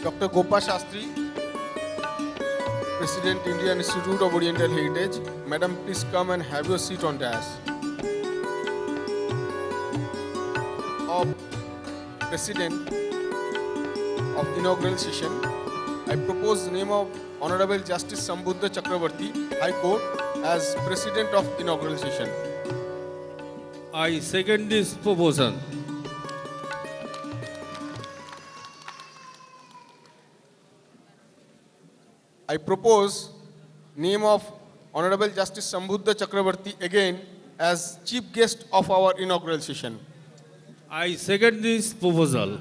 Dr. Gopa Shastri, President, Indian Institute of Oriental Heritage. Madam, please come and have your seat on dais. Of President of inaugural session, I propose the name of Honorable Justice Sambuddha Chakrabarti, High Court, as President of inaugural session. I second this proposal. I propose name of Honorable Justice Sambuddha Chakrabarti again as chief guest of our inaugural session. I second this proposal.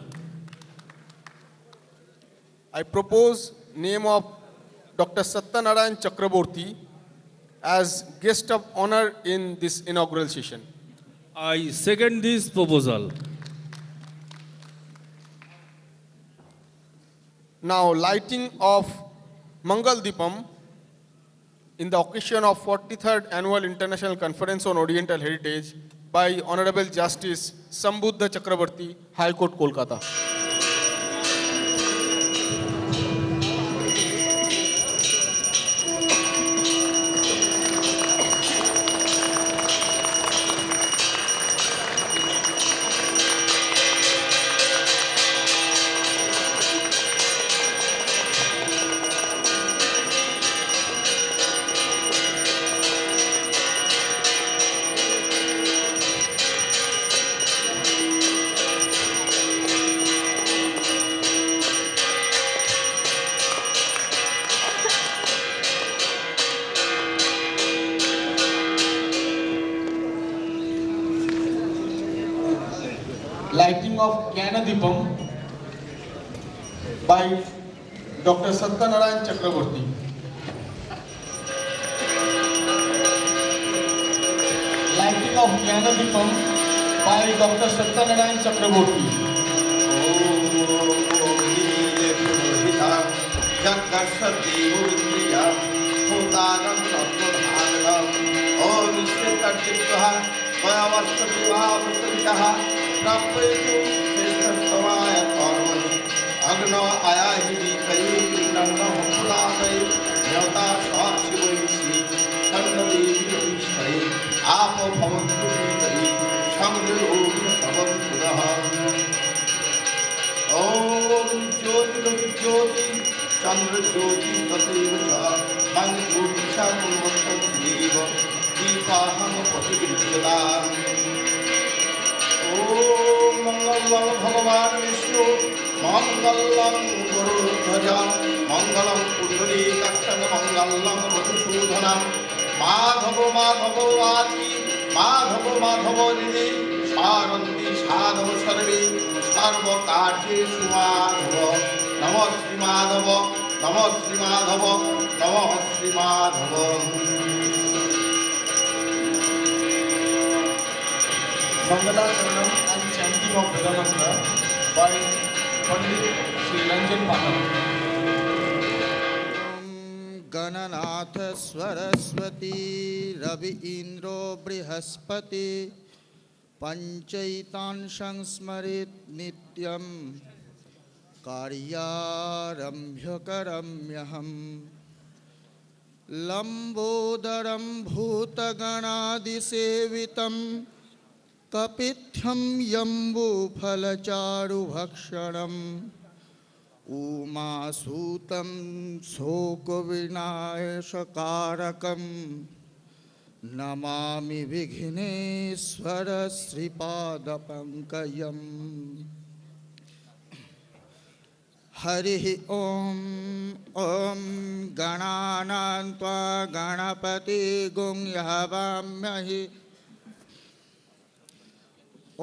I propose name of Dr. Satyanarayan Chakraborty as guest of honor in this inaugural session. I second this proposal. Now, lighting of Mangal Deepam in the occasion of 43rd Annual International Conference on Oriental Heritage by Honorable Justice Sambuddha Chakrabarti, High Court, Kolkata. Lighting of Jnana Deepam by Dr. Satyanarayan Chakraborty. Lighting of Jnana Deepam by Dr. Satyanarayan Chakraborty. अग्नो आया ही कई नन्नो हुलावे न्योता साक्षी वैसी संगति विष्णु आप भवन्तु कई संगरो भवन्तुः ओम ज्योति ज्योति चंद्र ज्योति तथैव च मंग ज्योतिषा कुर्वन्तं देव दीपाहं प्रतिविद्यता ओम मंगलं भगवान विष्णु मंगलम गुरुध्वजा मंगलम पुंडरीकाक्षं मंगलम मधुसूदनम माधव माधव आदि माधव माधव निधि सारंती साधव सर्वे सर्वकार्येषु माधव नमः श्री माधव नमः श्री माधव नमः Shri Madhav Mangalacharanam and chanting of Veda Mantra by Pandit Sri Ranjan Pathak. Gananath Saraswati Ravi इंद्रो Brihaspati पंचैतान् संस्मरेत् नित्यं कार्यारम्भ्यकरम्यहम् लंबोदरं भूतगणादिसेवितं कपित्थं यम्बुफलचारुभक्षणम् उमासूतं शोकविनाशकारकं नमामि विघ्नेश्वर श्रीपादपङ्कजम् हरिः ॐ ॐ गणानां त्वा गणपतिगुं हवामहे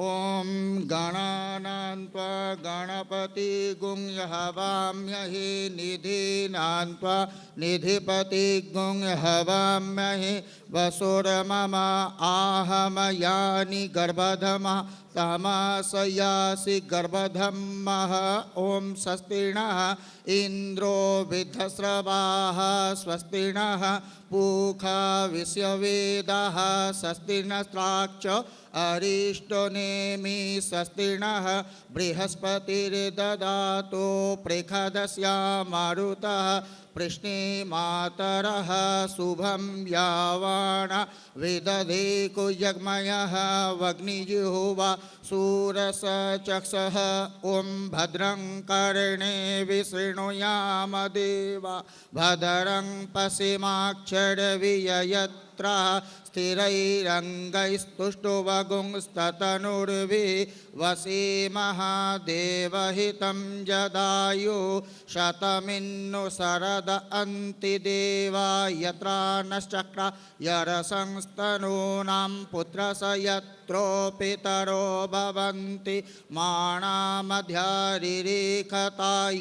ॐ गणानां त्वा गणपतिगुं हवामहे निधीनां त्वा निधिपतिगुं हवामहे वसुरमम आहमयानि गर्भधमः तमसयासि गर्भधमः ॐ स्वस्तिनः इन्द्रो विद्धस्रवाः स्वस्ति नः पूषा विश्ववेदाः स्वस्ति नस्त्राक्ष अरिष्टनेमि स्वस्ति नः बृहस्पतिर्ददातु प्रखदस्या मारुतः प्रश्ने मातरः शुभं यावाण विदधे कुजग्मयः वग्निजिह्वा सूरस चक्षः ॐ भद्रं कर्णे विशृणुयाम देवा भद्रं पश्येमाक्षरविययत्रा स्थिरैरङ्गैस्तुष्टुवगुंस्ततनुर्भिः वसेमः देवहितं जदायु शतमिन्नु शरद अन्तिदेवा यत्रा नश्चक्रा यरसंस्तनूनां पुत्रस यत्रो पितरो भवन्ति माणामध्यारिरेखता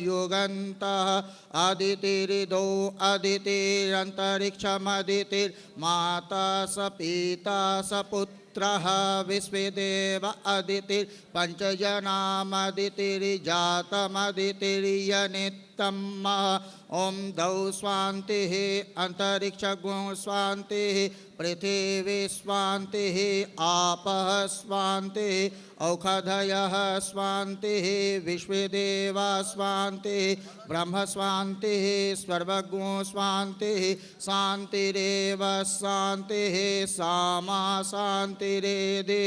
युगन्तः अदितिरिदो अदितिरन्तरिक्षमदितिर्माता स पिता स पुत्रः विश्वेदेव अदितिर्पञ्चजनामदितिर्जातमदितिर्यनित्यं ॐ द्यौ स्वान्तिः अन्तरिक्षगुं स्वान्तिः पृथिवी स्वान्तिः आपः स्वान्तिः औषधयः स्वान्तिः विश्वेदेवा स्वान्तिः ब्रह्म स्वान्तिः सर्वगुं स्वान्तिः शान्तिरेव शान्तिः सामा शान्तिरेदि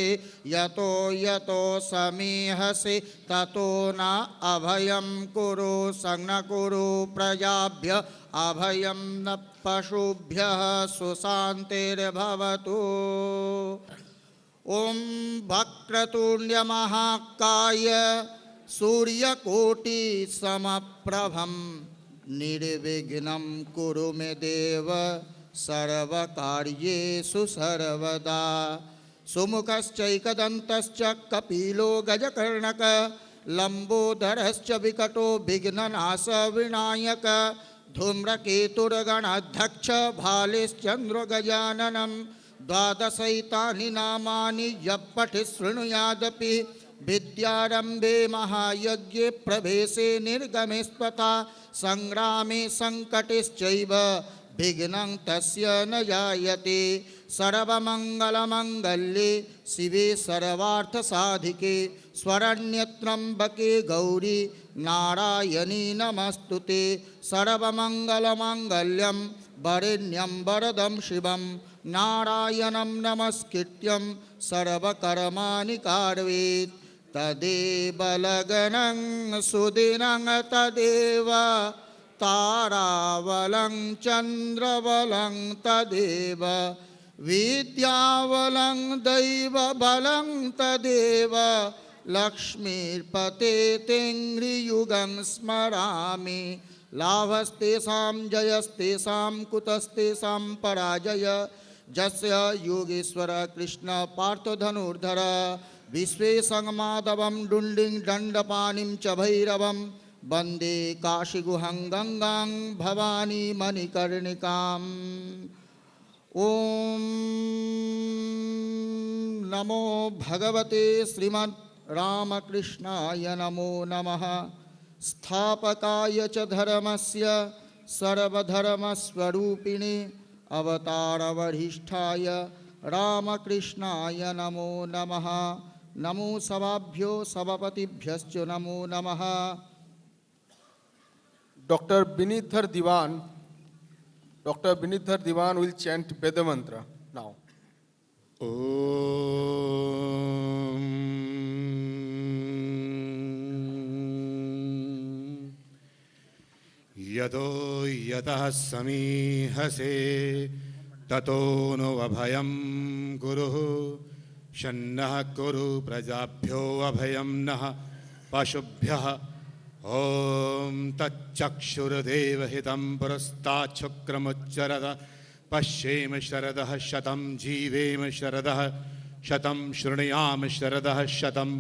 यतो यतो समीहसि ततो न अभयं कुरु संज्ञ कुरु प्रजाभ्य अभयं न पशुभ्यः सुशान्तिर्भवतु ॐ वक्रतुण्डमहाकाय सूर्यकोटिसमप्रभं निर्विघ्नं कुरु मे देव सर्वकार्येषु सर्वदा सुमुखश्चैकदन्तश्च कपिलो गजकर्णक लम्बोदरश्च विकटो विघ्ननाशविनायक धूम्रकेतुर्गणाध्यक्ष भालेश्चन्द्रो गजाननं द्वादशैतानि नामानि यः पठित् शृणुयादपि विद्यारम्भे महायज्ञे प्रवेशे निर्गमे स्वथा संग्रामे संकटेश्चैव विघ्नं तस्य न जायते सर्वमङ्गलमङ्गल्ये शिवे सर्वार्थसाधिके शरण्यत्र्यम्बके गौरी नारायणी नमस्तुते सर्वमङ्गलमाङ्गल्यं वरेण्यं वरदं शिवं नारायणं नमस्कृत्यं सर्वकर्माणि कारयेत् तदेव लग्नं सुदिनं तदेव ताराबलं चन्द्रबलं तदेव विद्याबलं दैवबलं तदेव लक्ष्मीर्पते तेङ्घ्रियुगं स्मरामि लाभस्तेषां जयस्तेषां कुतस्तेषां पराजय जस्य योगेश्वर कृष्ण पार्थधनुर्धर विश्वेशमाधवं डुण्डिं दण्डपाणिं च भैरवं वन्दे काशीगुहं गङ्गां भवानी मणिकर्णिकाम् ॐ नमो भगवते श्रीमद् रामकृष्णाय नमो नमः स्थापकाय च धर्मस्य सर्वधर्मस्वरूपिणे अवतारवरिष्ठाय रामकृष्णाय नमो नमः नमो सभाभ्यो सभापतिभ्यश्च नमो नमः Dr. Binidhar Diwan will chant Veda mantra now. यतो यतः समीहसे ततो नो अभयं कुरु शन्नः कुरु प्रजाभ्यो अभयं नः पशुभ्यः ॐ तच्चक्षुर्देवहितं पुरस्ताच्छुक्रमुच्चरद पश्येम शरदः शतं जीवेम शरदः शतं शृणुयाम शरदः शतं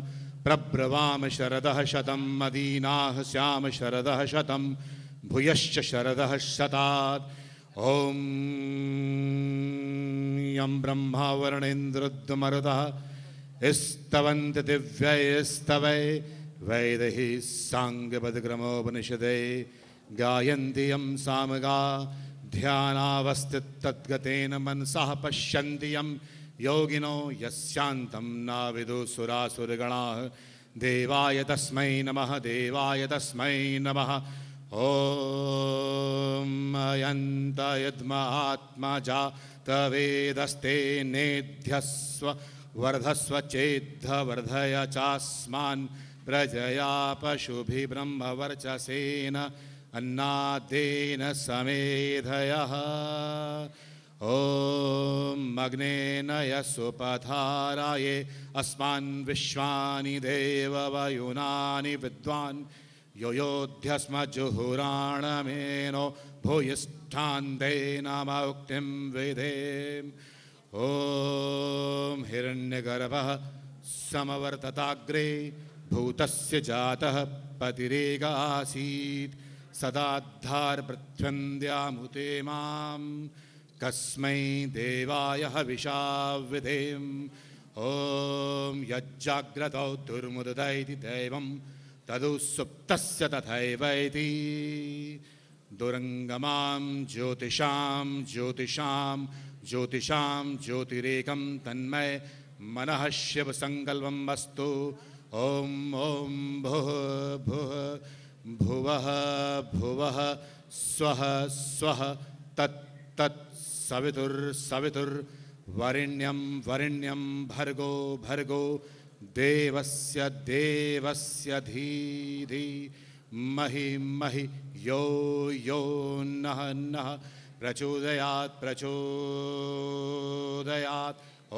प्रब्रवाम शरदः शतं मदीनाः स्याम शरदः शतं भूयश्च शरदः शतात् ॐ यं ब्रह्मा वरुणेन्द्ररुद्रमरुतः स्तवन्ति दिव्यैस्तवै वैदेही साङ्गपदक्रमोपनिषदे गायन्ति यं सामगा ध्यानावस्थितद्गतेन मनसः पश्यन्ति यं योगिनो यस्यान्तं नाविदुसुरासुरगणाः देवाय तस्मै नमः देवाय तस्मै नमः ॐ अयन्त यद्मात्मजा तवेदस्ते नेध्यस्व वर्धस्व चेद्धवर्धय चास्मान् प्रजया पशुभिः ब्रह्मवर्चसेन अन्नादेन समेधयः ॐ अग्नेन यस्सुपधाराये अस्मान् विश्वानि देववयुनानि विद्वान् यो योध्यस्म जुहुराणमेनो भूयिष्ठान्तेनामुक्तिं विधेम् ॐ हिरण्यगर्भः समवर्तताग्रे भूतस्य जातः पतिरेक आसीत् सदाद्धारपृथ्व्यन्द्यामुते मां कस्मै देवाय हविषा विधेम् ॐ यज्जाग्रतौ दुर्मुददैति दैवं तदु सुप्तस्य तथैवैति दुरङ्गमां ज्योतिषां ज्योतिषां ज्योतिषां ज्योतिरेकं तन्मय मनः शिवसङ्कल्पम् अस्तु ॐ ॐ भुः भुः भुवः भुवः स्वः स्वः तत् तत् सवितुर्सवितुर्वरेण्यं वरेण्यं भर्गो भर्गो देवस्य देवस्य धीधि महि महि यो यो नः नः प्रचोदयात् प्रचोदयात्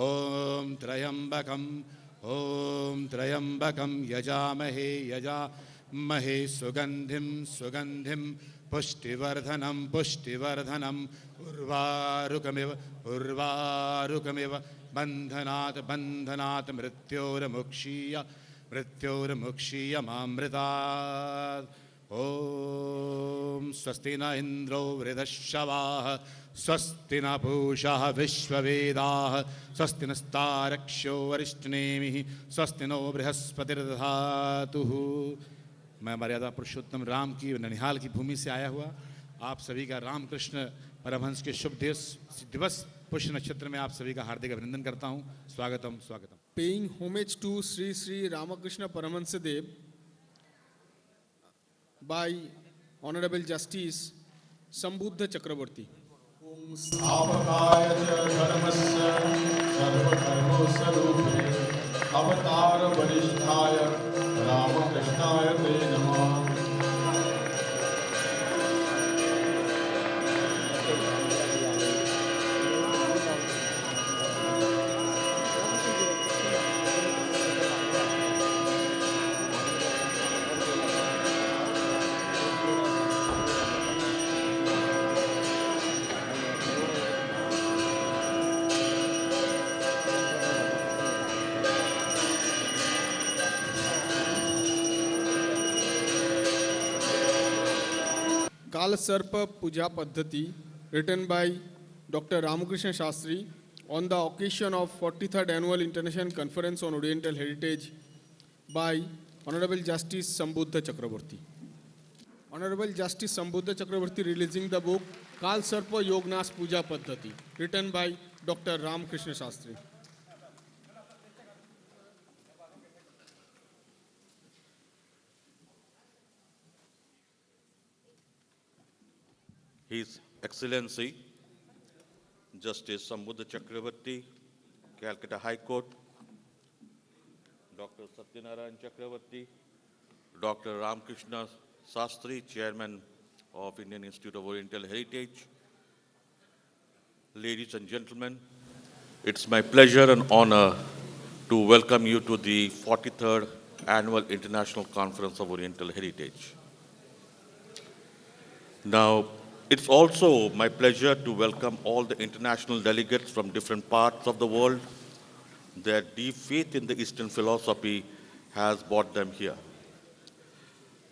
ॐ त्र्यम्बकं यजामहे यजामहे सुगन्धिं सुगन्धिं पुष्टिवर्धनं पुष्टिवर्धनम् उर्वारुकमिव उर्वारुकमिव बन्धनात् बन्धनात् मृत्योर्मुक्षीय मृत्योर्मुक्षीयमामृतात् ॐ स्वस्ति न इन्द्रो वृधश्रवाः स्वस्ति न पूषा विश्ववेदाः स्वस्ति नस्तारक्ष्यो वरिष्ठनेमिः स्वस्ति नो बृहस्पतिर्दधातु। मैं मर्यादा पुरुषोत्तम राम की ननिहाल की भूमि से आया हुआ आप सभी का रामकृष्ण परमहंस के शुभ दिवस पुष्य नक्षत्र में आप सभी का हार्दिक अभिनंदन करता हूँ। स्वागतम स्वागतम। Paying homage to Sri Sri Ramakrishna Paramahansadev by Honorable Justice Sambhuddha Chakraborty. स्थापकाय च धर्मस्य सर्वधर्मस्वरूपिणे अवतार वरिष्ठाय रामकृष्णाय ते नमः। Kal Sarpa Puja Paddhati, written by Dr. Ramakrishna Shastri on the occasion of 43rd Annual International Conference on Oriental Heritage by Honorable Justice Sambhuddha Chakraborty. Honorable Justice Sambhuddha Chakraborty releasing the book Kal Sarpa Yognas Puja Paddhati, written by Dr. Ramakrishna Shastri. His Excellency Justice Sambhuddha Chakraborty, Calcutta High Court, Dr. Satyanarayan Chakraborty, Dr. Ramakrishna Shastri, Chairman of Indian Institute of Oriental Heritage, ladies and gentlemen, it's my pleasure and honor to welcome you to the 43rd Annual International Conference of Oriental Heritage. Now, it's also my pleasure to welcome all the international delegates from different parts of the world. Their deep faith in the Eastern philosophy has brought them here.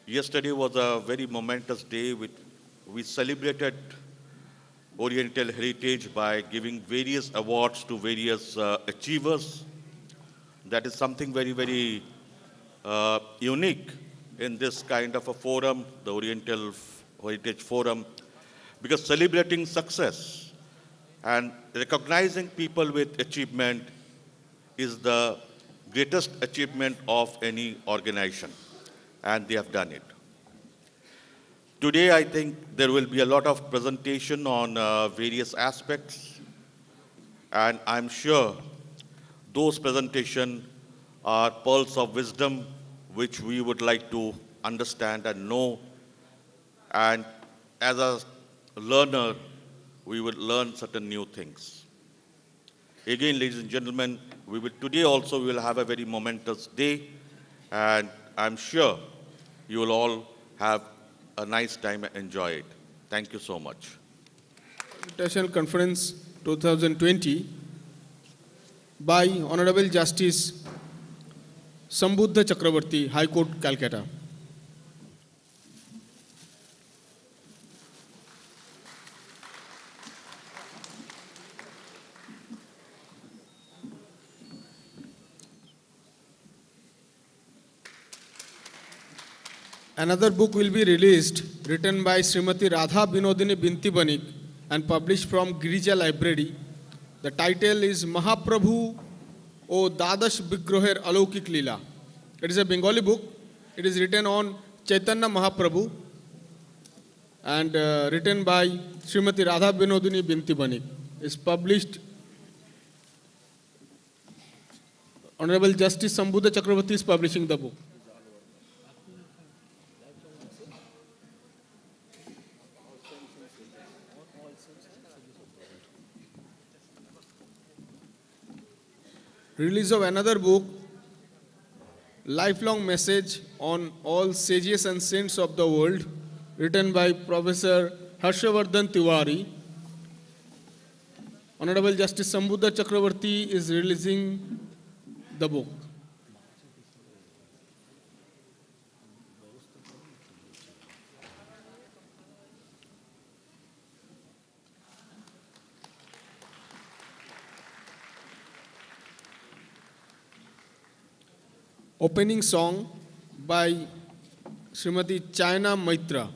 Yesterday was a very momentous day. We celebrated Oriental heritage by giving various awards to various achievers. That is something very, very unique in this kind of a forum, the Oriental Heritage Forum, because celebrating success and recognizing people with achievement is the greatest achievement of any organization, and they have done it. Today, I think there will be a lot of presentation on various aspects, and I'm sure those presentations are pearls of wisdom which we would like to understand and know. And as a learner, we will learn certain new things. Again, ladies and gentlemen, today also we will have a very momentous day, and I'm sure you will all have a nice time and enjoy it. Thank you so much. International Conference 2020 by Honorable Justice Sambuddha Chakravarti, High Court, Calcutta. Another book will be released, written by Srimati Radha Binodini Binti Banik and published from Girija Library. The title is Mahaprabhu O Dadash Vigroher Alaukik Leela. It is a Bengali book. It is written on Chaitanya Mahaprabhu and written by Srimati Radha Binodini Binti Banik. It's published. Honorable Justice Sambuddha Chakravarti is publishing the book. Release of another book, Lifelong Message on All Sages and Saints of the World, written by Professor Harshavardhan Tiwari. Honorable Justice Sambuddha Chakravarti is releasing the book. Opening song by Srimati China Maitra.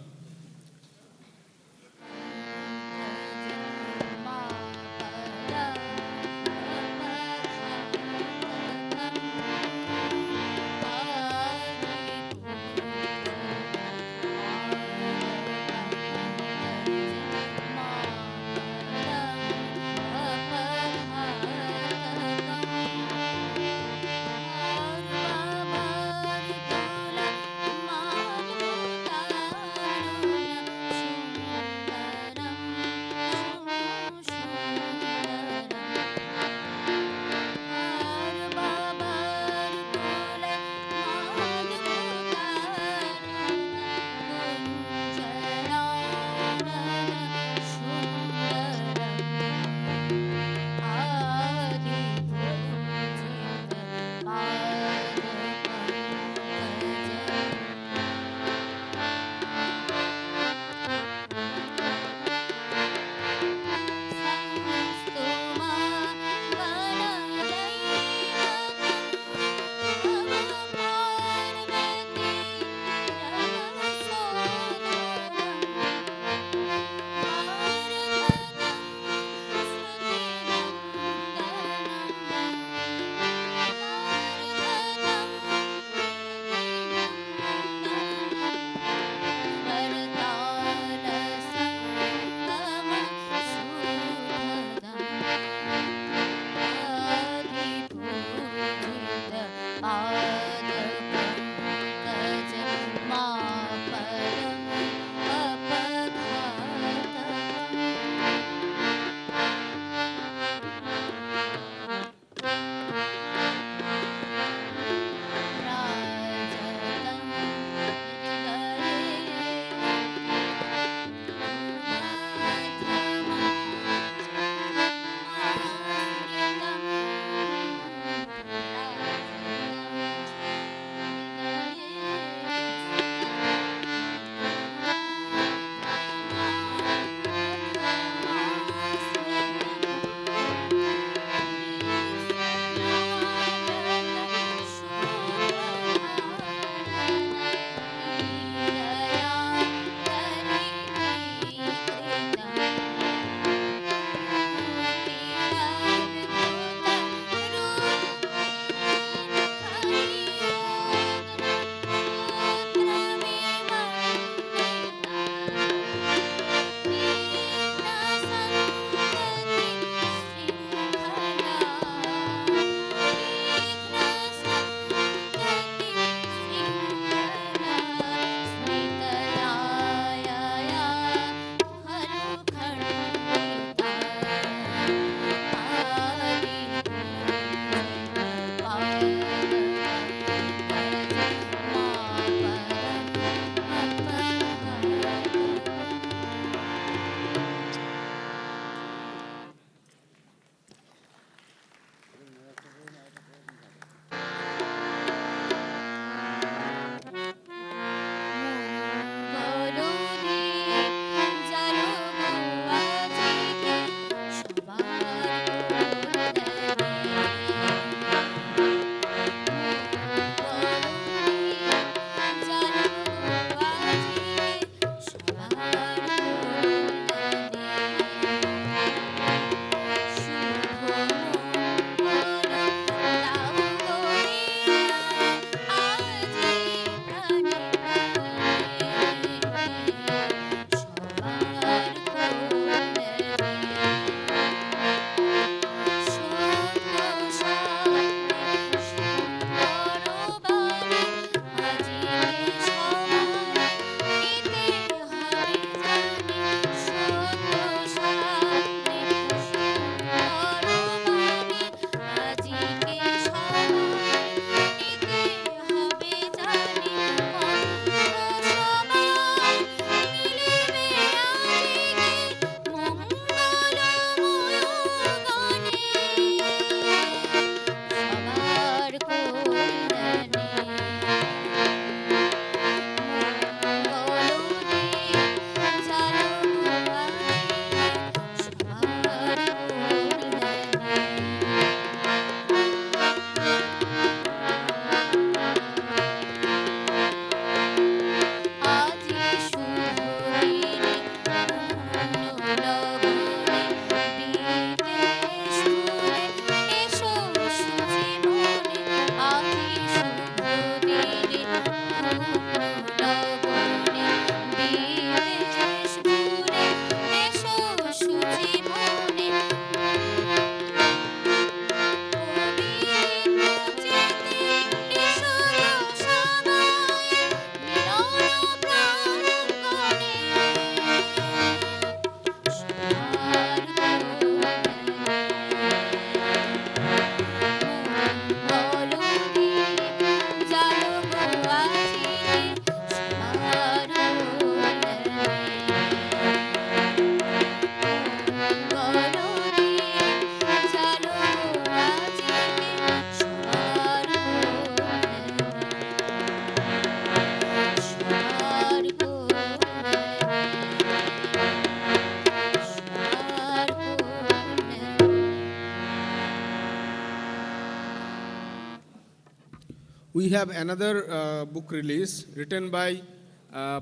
we have another book release written by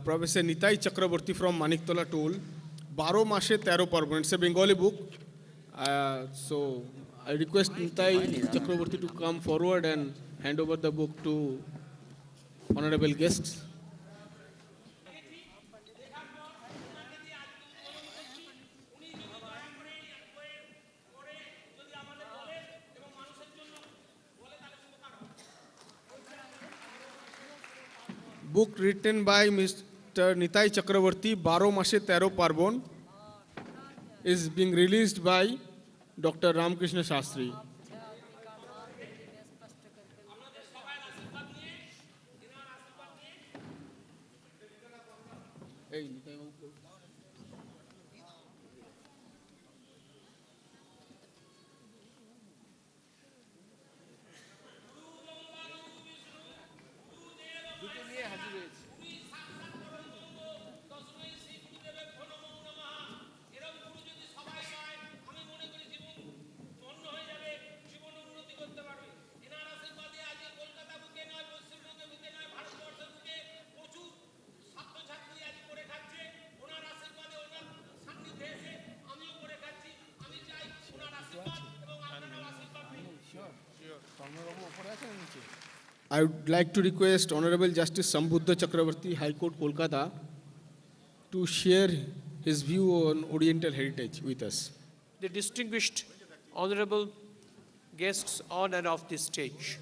Professor Nitai Chakraborty from Maniktola Tool, Baro Mashe Tero Parban. It's a Bengali book. So I request Nitai Chakraborty to come forward and hand over the book to honorable guests. Book written by Mr. Nitai Chakraborty, Baro Mashe Tero Parbon, is being released by Dr. Ramakrishna Shastri. I would like to request Honorable Justice Sambuddha Chakravarti, High Court, Kolkata, to share his view on Oriental heritage with us. The distinguished honorable guests on and off this stage.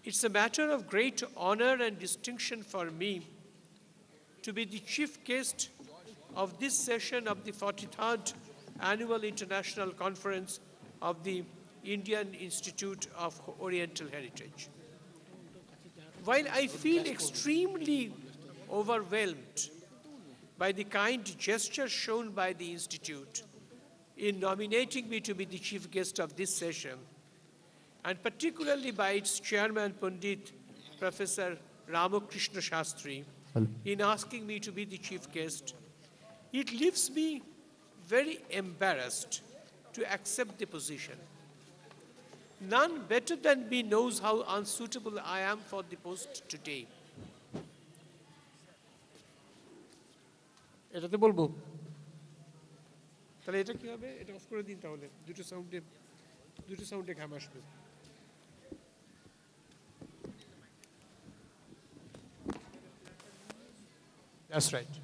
It's a matter of great honor and distinction for me to be the chief guest of this session of the 43rd Annual International Conference of the Indian Institute of Oriental Heritage. While I feel extremely overwhelmed by the kind gesture shown by the Institute in nominating me to be the chief guest of this session, and particularly by its chairman, Pandit Professor Ramakrishna Shastri, in asking me to be the chief guest, it leaves me very embarrassed to accept the position. None better than me knows how unsuitable I am for the post today. এটাতে বলবো তাহলে এটা কি হবে এটা of করে দিন তাহলে দুটো সাউন্ডে ঘাম আসবে That's right.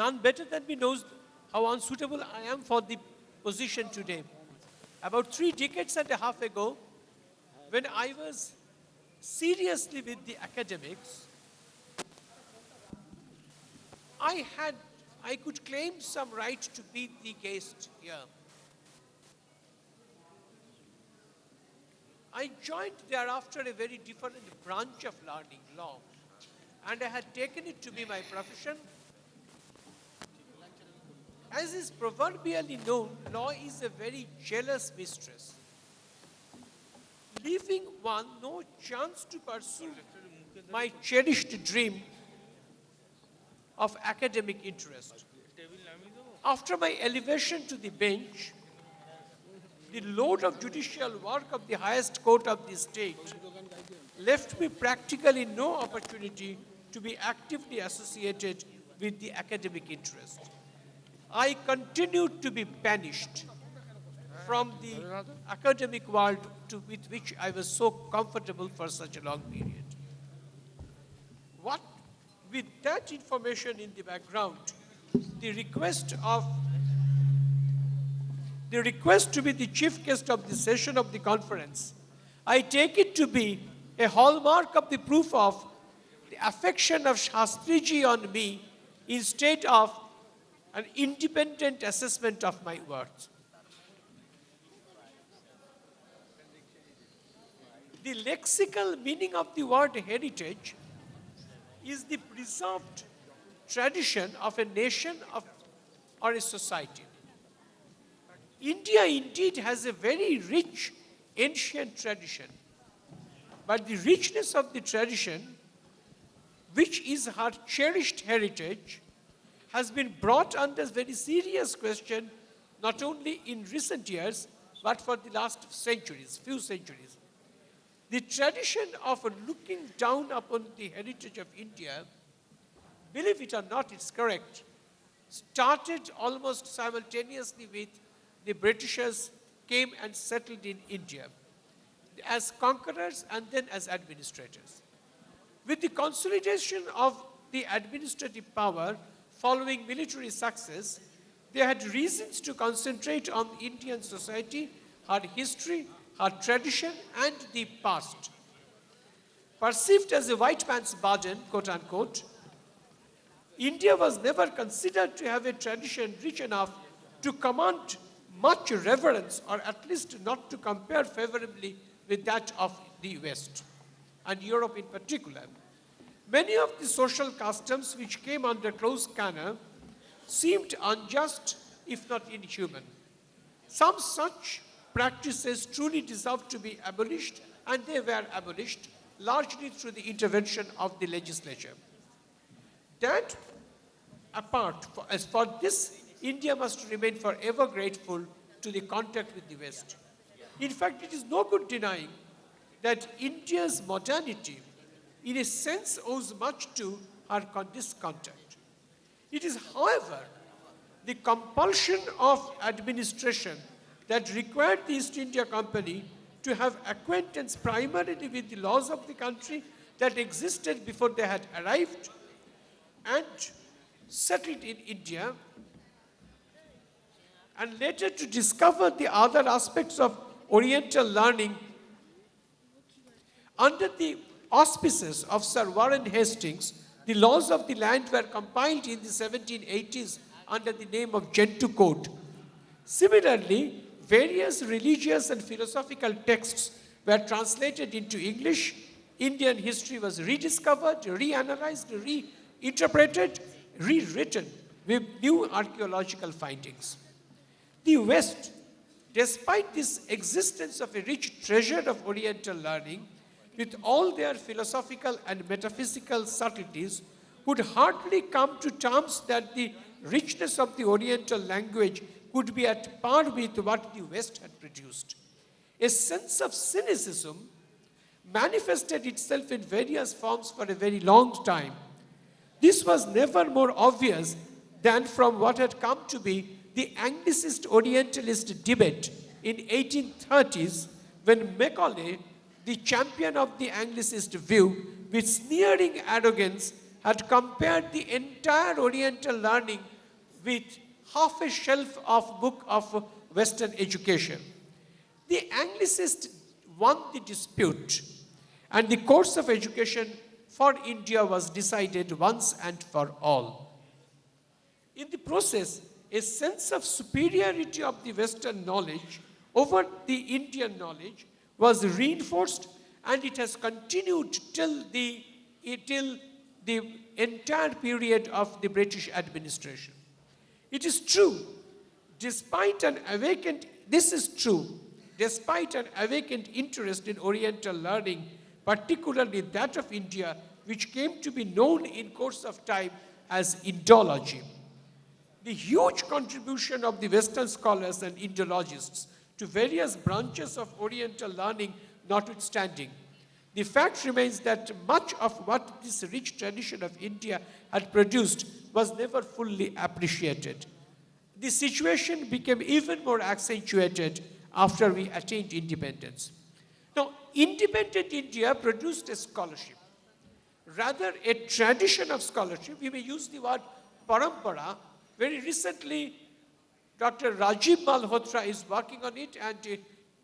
None better than me knows how unsuitable I am for the position today. About 3 decades and a half ago, when I was seriously with the academics, I could claim some right to be the guest here. I joined thereafter a very different branch of learning, law, and I had taken it to be my profession. As is proverbially known, law is a very jealous mistress, leaving one no chance to pursue my cherished dream of academic interest. After my elevation to the bench, the load of judicial work of the highest court of the state left me practically no opportunity to be actively associated with the academic interest. I continued to be banished from the academic world with which I was so comfortable for such a long period. With that information in the background, the request to be the chief guest of the session of the conference, I take it to be a hallmark of the proof of the affection of Shastriji on me instead of an independent assessment of my worth. The lexical meaning of the word heritage is the preserved tradition of a nation or a society. India indeed has a very rich ancient tradition, but the richness of the tradition which is her cherished heritage, has been brought under very serious question, not only in recent years, but for the last centuries, few centuries. The tradition of looking down upon the heritage of India, believe it or not, it's correct, started almost simultaneously with the Britishers came and settled in India as conquerors and then as administrators. With the consolidation of the administrative power following military success, they had reasons to concentrate on Indian society, her history, her tradition, and the past. Perceived as a white man's burden, quote unquote, India was never considered to have a tradition rich enough to command much reverence, or at least not to compare favorably with that of the West, and Europe in particular. Many of the social customs which came under close scanner seemed unjust, if not inhuman. Some such practices truly deserved to be abolished, and they were abolished largely through the intervention of the legislature. That apart, as for this, India must remain forever grateful to the contact with the West. In fact, it is no good denying that India's modernity, in a sense, owes much to this contact. It is, however, the compulsion of administration that required the East India Company to have acquaintance primarily with the laws of the country that existed before they had arrived and settled in India, and later to discover the other aspects of Oriental learning under the auspices of Sir Warren Hastings. The laws of the land were compiled in the 1780s under the name of Gentoo Code. Similarly, various religious and philosophical texts were translated into English. Indian history was rediscovered, reanalyzed, reinterpreted, rewritten with new archaeological findings. The West, despite this existence of a rich treasure of Oriental learning, with all their philosophical and metaphysical subtleties, would hardly come to terms that the richness of the Oriental language could be at par with what the West had produced. A sense of cynicism manifested itself in various forms for a very long time. This was never more obvious than from what had come to be the Anglicist-Orientalist debate in 1830s, when Macaulay, the champion of the Anglicist view, with sneering arrogance had compared the entire Oriental learning with half a shelf of book of Western education. The Anglicist won the dispute, and the course of education for India was decided once and for all. In the process, a sense of superiority of the Western knowledge over the Indian knowledge was reinforced, and it has continued till the entire period of the British administration. It is true, despite an awakened interest in Oriental learning, particularly that of India, which came to be known in course of time as Indology. The huge contribution of the Western scholars and Indologists to various branches of Oriental learning notwithstanding, the fact remains that much of what this rich tradition of India had produced was never fully appreciated. The situation became even more accentuated after we attained independence. Now, independent India produced a scholarship, rather a tradition of scholarship. We may use the word parampara. Very recently, Dr. Rajiv Malhotra is working on it, and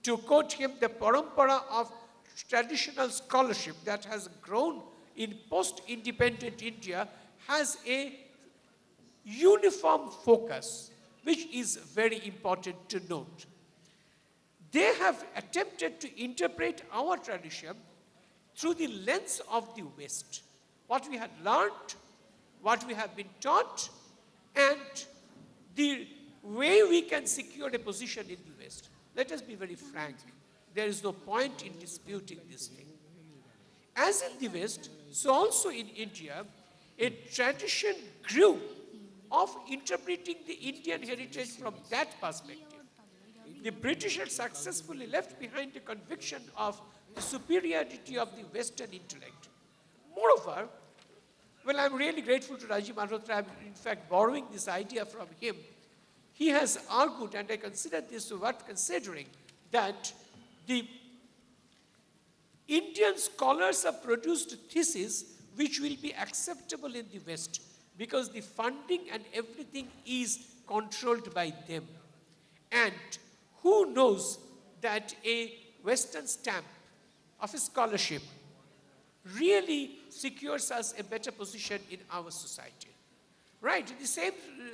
to quote him, the parampara of traditional scholarship that has grown in post-independent India has a uniform focus, which is very important to note. They have attempted to interpret our tradition through the lens of the West. What we had learned, what we have been taught, and the way we can secure a position in the West. Let us be very frank. There is no point in disputing this thing. As in the West, so also in India, a tradition grew of interpreting the Indian heritage from that perspective. The British had successfully left behind the conviction of the superiority of the Western intellect. Moreover, well, I'm really grateful to Rajiv Malhotra. I'm in fact borrowing this idea from him. He has argued, and I consider this worth considering, that the Indian scholars have produced theses which will be acceptable in the West because the funding and everything is controlled by them. And who knows that a Western stamp of a scholarship really secures us a better position in our society. Right, the same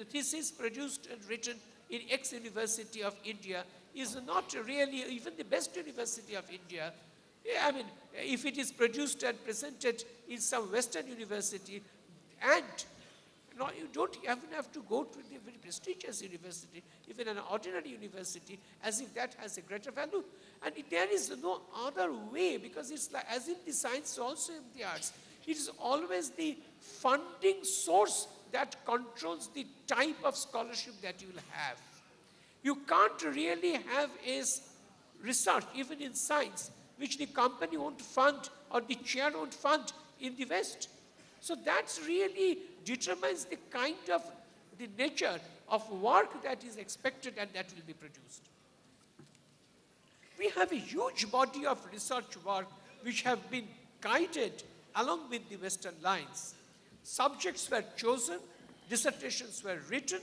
thesis produced and written in X University of India is not really even the best university of India. I mean, if it is produced and presented in some Western university, and no, you don't even have to go to the very prestigious university, even an ordinary university, as if that has a greater value. And there is no other way, because it's like, as in the science, also in the arts, it is always the funding source that controls the type of scholarship that you will have. You can't really have a research, even in science, which the company won't fund or the chair won't fund in the West. So that's really determines the kind of the nature of work that is expected and that will be produced. We have a huge body of research work which have been guided along with the Western lines. Subjects were chosen, dissertations were written,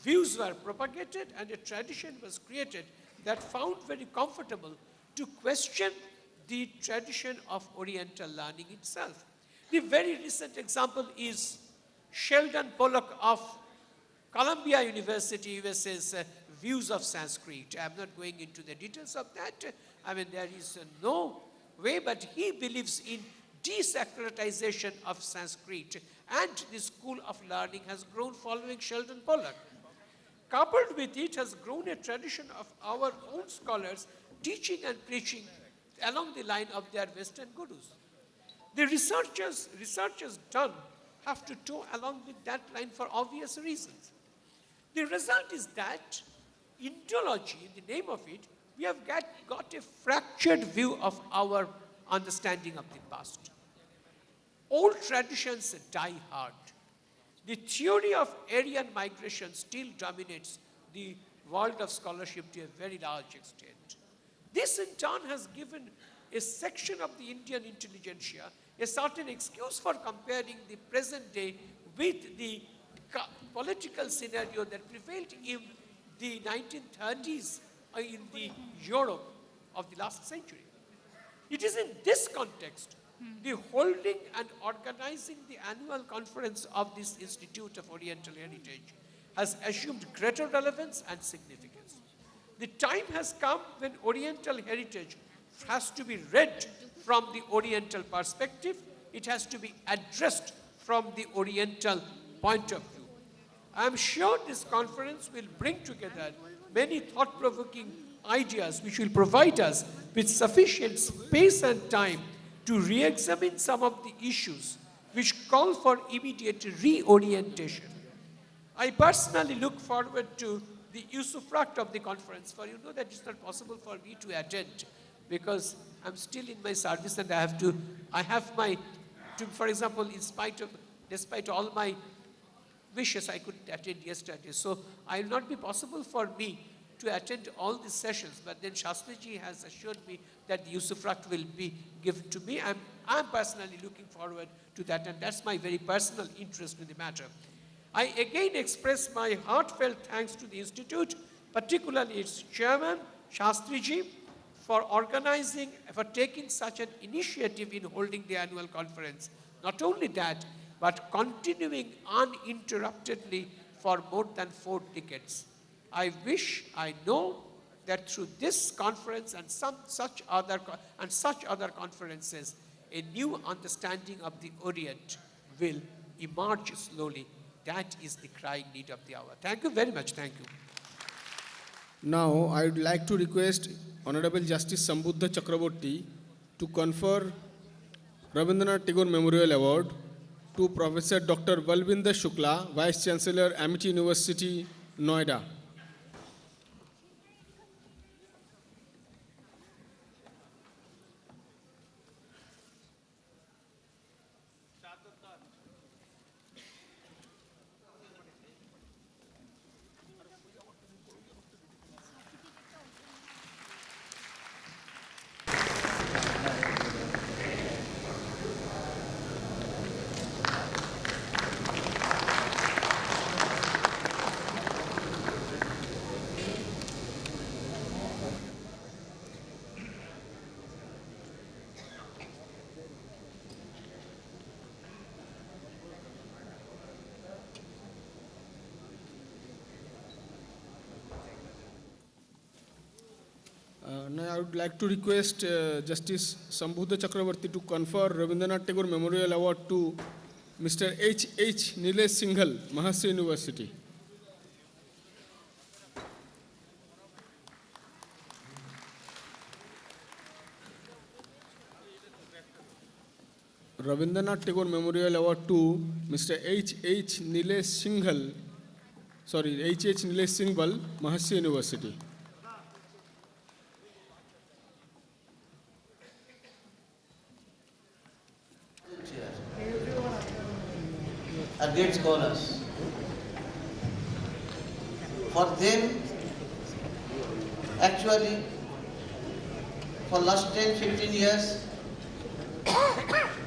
views were propagated, and a tradition was created that found very comfortable to question the tradition of Oriental learning itself. The very recent example is Sheldon Pollock of Columbia University, USA's views of Sanskrit. I'm not going into the details of that. I mean, there is no way, but he believes in desacralization of Sanskrit, and the school of learning has grown following Sheldon Pollock. Coupled with it has grown a tradition of our own scholars teaching and preaching along the line of their Western gurus. The researchers done have to toe along with that line for obvious reasons. The result is that Indology, in the name of it, we have got a fractured view of our understanding of the past. Old traditions die hard. The theory of Aryan migration still dominates the world of scholarship to a very large extent. This in turn has given a section of the Indian intelligentsia a certain excuse for comparing the present day with the political scenario that prevailed in the 1930s in the Europe of the last century. It is in this context the holding and organizing the annual conference of this Institute of Oriental Heritage has assumed greater relevance and significance. The time has come when Oriental heritage has to be read from the Oriental perspective. It has to be addressed from the Oriental point of view. I am sure this conference will bring together many thought-provoking ideas which will provide us with sufficient space and time to re-examine some of the issues which call for immediate reorientation. I personally look forward to the usufruct of the conference, for you know that it's not possible for me to attend because I'm still in my service and I have my, for example, despite all my wishes, I couldn't attend yesterday. So it will not be possible for me to attend all these sessions, but then Shastriji has assured me that the usufruct will be given to me. I'm personally looking forward to that, and that's my very personal interest in the matter. I again express my heartfelt thanks to the Institute, particularly its chairman, Shastriji, for organizing, for taking such an initiative in holding the annual conference. Not only that, but continuing uninterruptedly for more than 4 decades. I know that through this conference and such other conferences, a new understanding of the Orient will emerge slowly. That is the crying need of the hour. Thank you very much. Thank you. Now, I would like to request Honorable Justice Sambuddha Chakraborty to confer Rabindranath Tagore Memorial Award to Professor Dr. Balvinder Shukla, Vice Chancellor, Amity University, Noida. Now I would like to request Justice Sambhuda Chakravarti to confer Rabindranath Tagore Memorial Award to Mr. H. Nilesh Singhal, Mahasi University. Rabindranath Tagore Memorial Award to Mr. H. Nilesh Singhal, H. Nilesh Singhal, Mahasi University. Are great scholars. For them, actually, for last 10-15 years,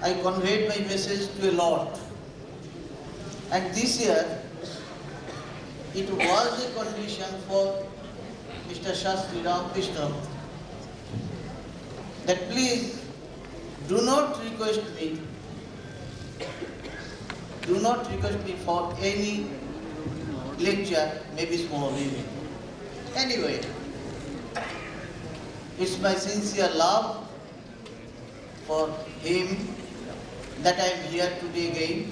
I conveyed my message to a lot. And this year, it was a condition for Mr. Shastri Ramakrishna that please do not request me for any lecture, maybe small even. Anyway, it's my sincere love for him that I am here today again,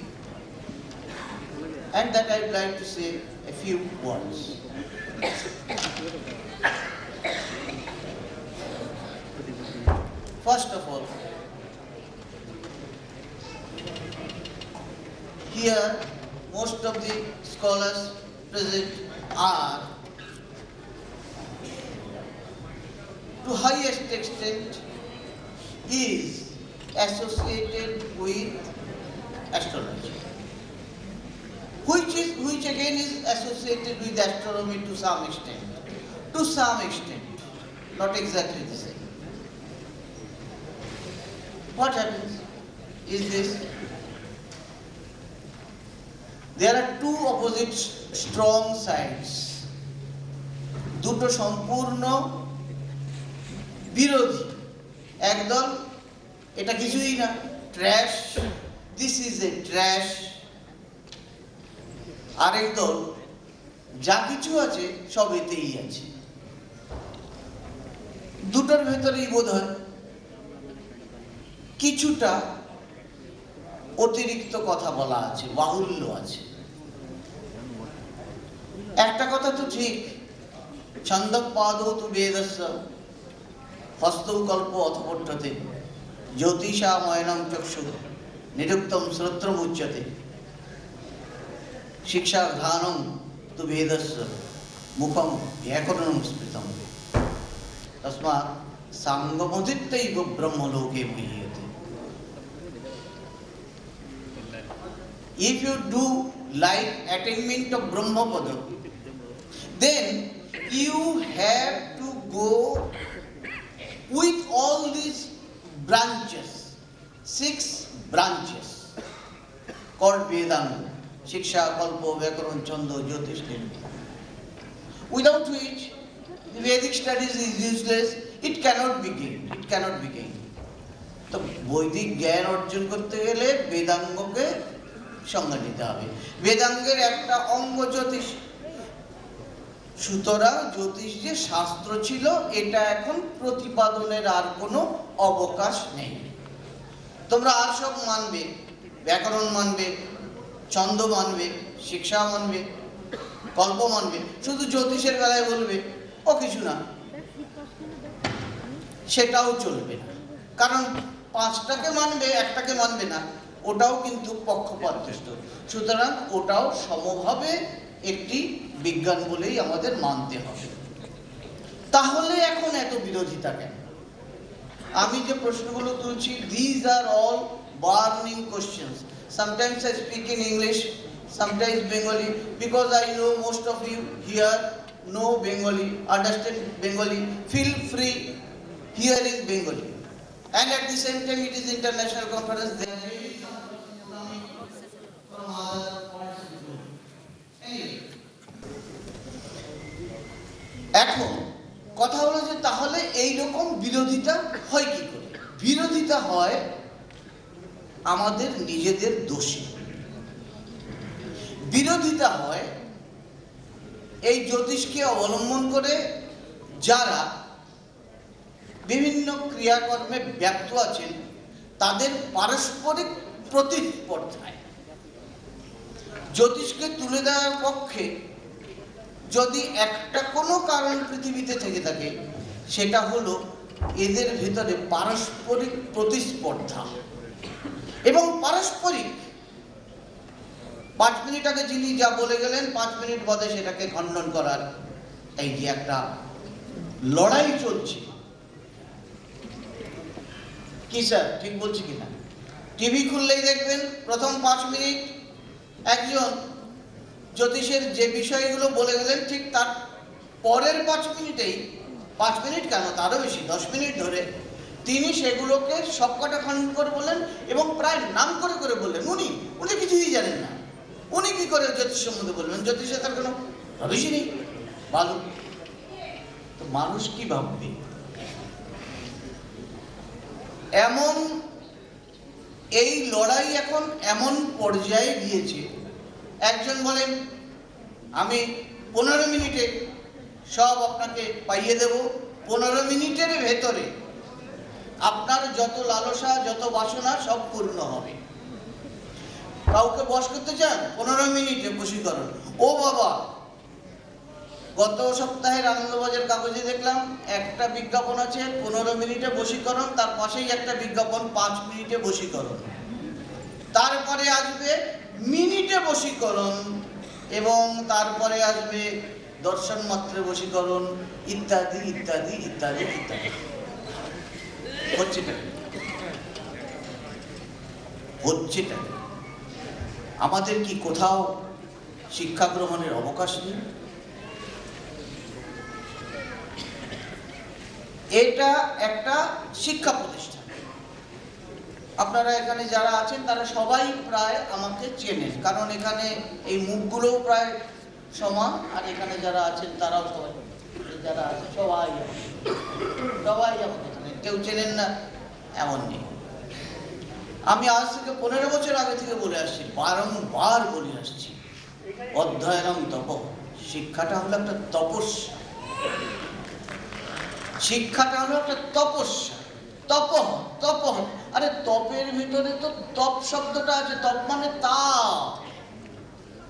and that I would like to say a few words. First of all, here most of the scholars present are to highest extent is associated with astrology, which again is associated with astronomy to some extent. To some extent, not exactly the same. What happens is this: there are two opposite strong sides. দুটো সম্পূর্ণ বিরোধী। একদল এটা কিছুই না, trash, this is a trash. আরেক দল যা কিছু আছে সব এতেই আছে। দুটোর ভেতরেই বোধ হয় কিছুটা অতিরিক্ত কথা বলা আছে, বাহুল্য আছে। একটা কথা তো ঠিক, ছন্দঃপাদৌ তু বেদস্য হস্তৌ কল্প অথপঠ্যতে জ্যোতিষাময়নং চক্ষু নিরুক্তম শ্রোত্রমুচ্যতে শিক্ষাঘ্রাণং তু বেদস্য মুখং ব্যাকরণং স্মৃতম তস্মাৎ সাঙ্গমধিত্যৈব ব্রহ্মলোকে মুহ্যতে। If you do like attainment of Brahmapada, then you have to go with all these branches, 6 branches called Vedanta, Shiksha, Kalpa, Vyakaran, Chanda, Jyotish, without which the Vedic studies is useless. It cannot be gained. It cannot be gained. তো বৈদিক জ্ঞান অর্জন করতে গেলে বেদাঙ্গকে সংজ্ঞা নিতে হবে। বেদাঙ্গের একটা অঙ্গ জ্যোতিষ। সুতরাং জ্যোতিষ যে শাস্ত্র ছিল এটা এখন প্রতিপাদনের আর কোনো অবকাশ নেই। তোমরা আর সব মানবে, ব্যাকরণ মানবে, ছন্দ মানবে, শিক্ষা মানবে, কল্প মানবে, শুধু জ্যোতিষের বেলায় বলবে ও কিছু না, সেটাও চলবে না। কারণ পাঁচটাকে মানবে, একটাকে মানবে না, ওটাও কিন্তু পক্ষপাতদুষ্ট। সুতরাং ওটাও সমভাবে একটি বিজ্ঞান বলেই আমাদের মানতে হবে। তাহলে এখন এত বিরোধিতা কেন? আমি যে প্রশ্নগুলো তুলছি, these are all burning questions. Sometimes I speak in English, sometimes Bengali, because I know most of you here know Bengali, understand Bengali. Feel free hearing Bengali. And at the same time, it is international conference. There may be some person coming from other parts of the world. Anyway, এখন কথা হলো যে তাহলে এই রকম বিরোধিতা হয় কি করে? বিরোধিতা হয় আমাদের নিজেদের দোষে। বিরোধিতা হয় এই জ্যোতিষকে অবলম্বন করে যারা বিভিন্ন ক্রিয়াকর্মে ব্যক্ত আছেন তাদের পারস্পরিক প্রতিস্পর্ধায়। জ্যোতিষকে তুলে দেওয়ার পক্ষে যদি একটা কোনো কারণ পৃথিবীতে থেকে থাকে, সেটা হলো এদের ভিতরে পারস্পরিক প্রতিস্পর্ধা এবং পারস্পরিক 5 মিনিট আগে যিনি যা বলে গেলেন 5 মিনিট বাদে সেটাকে খণ্ডন করার এই যে একটা লড়াই চলছে। কি স্যার ঠিক বলছি কিনা? টিভি খুললেই দেখবেন প্রথম 5 মিনিট একজন জ্যোতিষের যে বিষয়গুলো বলে গেলেন, ঠিক তার পরের 5 মিনিটেই, 5 মিনিট কেন তারও বেশি, 10 মিনিট ধরে তিনি সেগুলোকে সবকটা খণ্ডন করে বললেন এবং প্রায় নাম করে করে বললেন উনি কিছুই জানেন না। উনি কি করে জ্যোতিষ সম্বন্ধে বলবেন? জ্যোতিষে তার কোনো ভবিষ্যৎ নেই, ভালো। তো মানুষ কি ভাববে? এমন এই লড়াই এখন এমন পর্যায়ে গিয়েছে, একজন বলেন আমি 15 মিনিটে সব আপনাকে পাইয়ে দেব, 15 মিনিটের ভেতরে আপনার যত লালসা যত বাসনা সব পূর্ণ হবে। কাউকে বশ করতে চান? 15 মিনিটে বশীকরণ। ও বাবা, গত সপ্তাহের আনন্দবাজার কাগজে দেখলাম একটা বিজ্ঞাপন আছে 15 মিনিটে বশীকরণ, তার পাশেই একটা বিজ্ঞাপন 5 মিনিটে বশীকরণ, তারপরে আসবে মিনিটে বশীকরণ এবং তারপরে আসবে দর্শন মাত্রে বশীকরণ, ইত্যাদি ইত্যাদি ইত্যাদি ইত্যাদি। হচ্ছেটা আমাদের কি কোথাও শিক্ষা গ্রহণের অবকাশ নেই? এটা একটা শিক্ষা প্রতিষ্ঠান। আপনারা এখানে যারা আছেন তারা সবাই প্রায় আমাকে চেনেন, কারণ এখানে এই মুখগুলোও প্রায় সমান, আর এখানে যারা আছেন তারাও সবাই, যারা আছে সবাই আমাকে চেনেন, কেউ চেনেন না এমন নেই। আমি আজ থেকে 15 বছর আগে থেকে বলে আসছি, বারংবার বলে আসছি, অধ্যয়নম তপ, শিক্ষাটা হলো একটা তপস্যা। শিক্ষাটা হলো একটা তপস্যা। তপ, আরে তপের ভিতরে তো তপ শব্দটা আছে, তপ মানে তাপ।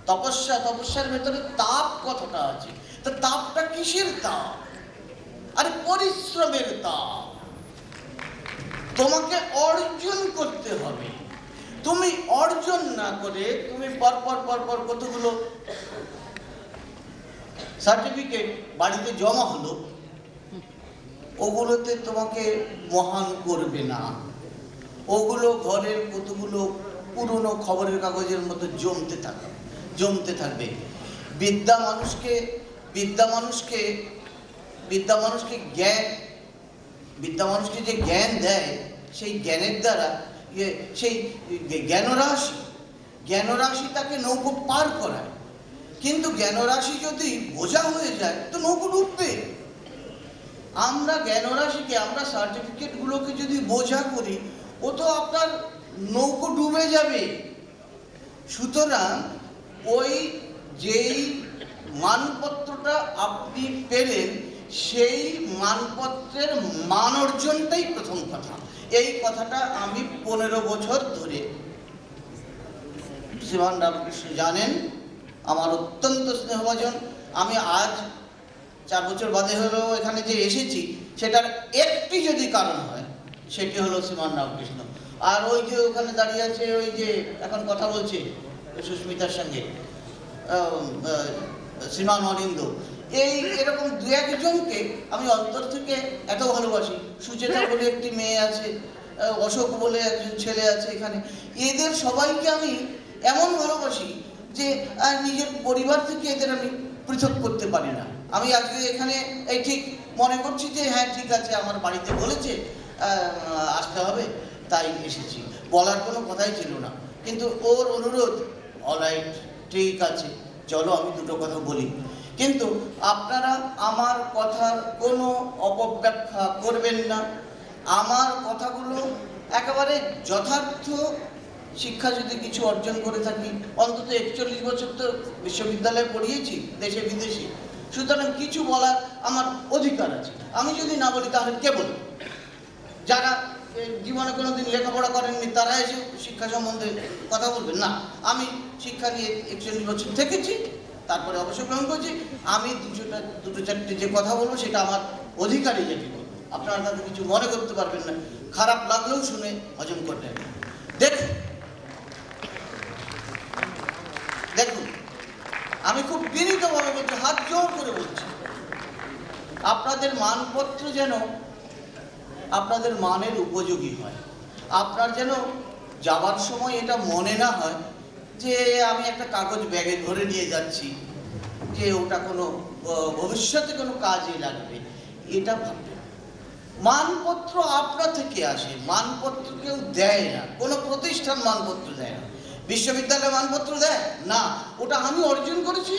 তপস্যার ভেতরে তাপ কথাটা আছে। তো তাপটা কিসের তাপ? আরে পরিশ্রমের তাপ। তোমাকে অর্জন করতে হবে। তুমি অর্জন না করে তুমি পরপর কতগুলো সার্টিফিকেট বাড়িতে জমা হলো, ওগুলোতে তোমাকে মহান করবে না। ওগুলো ঘরের কতগুলো পুরনো খবরের কাগজের মতো জমতে থাকবে। বিদ্যা মানুষকে যে জ্ঞান দেয়, সেই জ্ঞানের দ্বারা সেই জ্ঞানরাশি তাকে নৌকো পার করায়। কিন্তু জ্ঞানরাশি যদি বোঝা হয়ে যায় তো নৌকো ডুববে। আমরা জ্ঞানরাশিকে, আমরা সার্টিফিকেটগুলোকে যদি বোঝা করি, ও তো আপনার নৌকো ডুবে যাবে। সুতরাং ওই যেই মানপত্রটা আপনি পেলেন, সেই মানপত্রের মান অর্জনটাই প্রথম কথা। এই কথাটা আমি 15 বছর ধরে, শ্রীমান রামকৃষ্ণ জানেন, আমার অত্যন্ত স্নেহভাজন। আমি আজ 4 বছর বাদে হলেও এখানে যে এসেছি, সেটার একটি যদি কারণ হয়, সেটি হলো শ্রীমান রামকৃষ্ণ। আর ওই যে ওখানে দাঁড়িয়ে আছে, ওই যে এখন কথা বলছে সুস্মিতার সঙ্গে, শ্রীমান অনিন্দ, এরকম দু একজনকে আমি অন্তর থেকে এত ভালোবাসি। সুচেতা বলে একটি মেয়ে আছে, অশোক বলে একজন ছেলে আছে এখানে, এদের সবাইকে আমি এমন ভালোবাসি যে নিজের পরিবার থেকে এদের আমি পৃথক করতে পারি না। আমি আজকে এখানে এই ঠিক মনে করছি যে হ্যাঁ ঠিক আছে, আমার বাড়িতে বলেছে আসতে হবে, তাই এসেছি। বলার কোনো কথাই ছিল না, কিন্তু ওর অনুরোধ, অলরাইট, ঠিক আছে, চলো আমি দুটো কথা বলি। কিন্তু আপনারা আমার কথার কোনো অপব্যাখ্যা করবেন না। আমার কথাগুলো একেবারে যথার্থ। শিক্ষা যদি কিছু অর্জন করে থাকি, অন্তত 41 বছর তো বিশ্ববিদ্যালয়ে পড়িয়েছি দেশে বিদেশে, সুতরাং কিছু বলার আমার অধিকার আছে। আমি যদি না বলি তাহলে কে বলবে? যারা জীবনে কোনোদিন লেখাপড়া করেননি তারা এসে শিক্ষা সম্বন্ধে কথা বলবেন না? আমি শিক্ষা নিয়ে 41 বছর থেকেছি, তারপরে অবসর গ্রহণ করছি। আমি দুটো চারটে যে কথা বলবো সেটা আমার অধিকারই, যেটি বলবো আপনারা তাতে কিছু মনে করতে পারবেন না, খারাপ লাগলেও শুনে হজম করবেন। দেখুন, আমি খুব বিনীতভাবে বলছি, হাত জোর করে বলছি, আপনাদের মানপত্র যেন আপনাদের মানের উপযোগী হয়। আপনার যেন যাবার সময় এটা মনে না হয় যে আমি একটা কাগজ ব্যাগে ধরে নিয়ে যাচ্ছি, যে ওটা কোনো ভবিষ্যতে কোনো কাজে লাগবে, এটা ভাববেন। মানপত্র আপনার থেকে আসে, মানপত্র কেউ দেয় না, কোনো প্রতিষ্ঠান মানপত্র দেয় না। বিশ্ববিদ্যালয় মানপত্র দেয় না, ওটা আমি অর্জন করেছি।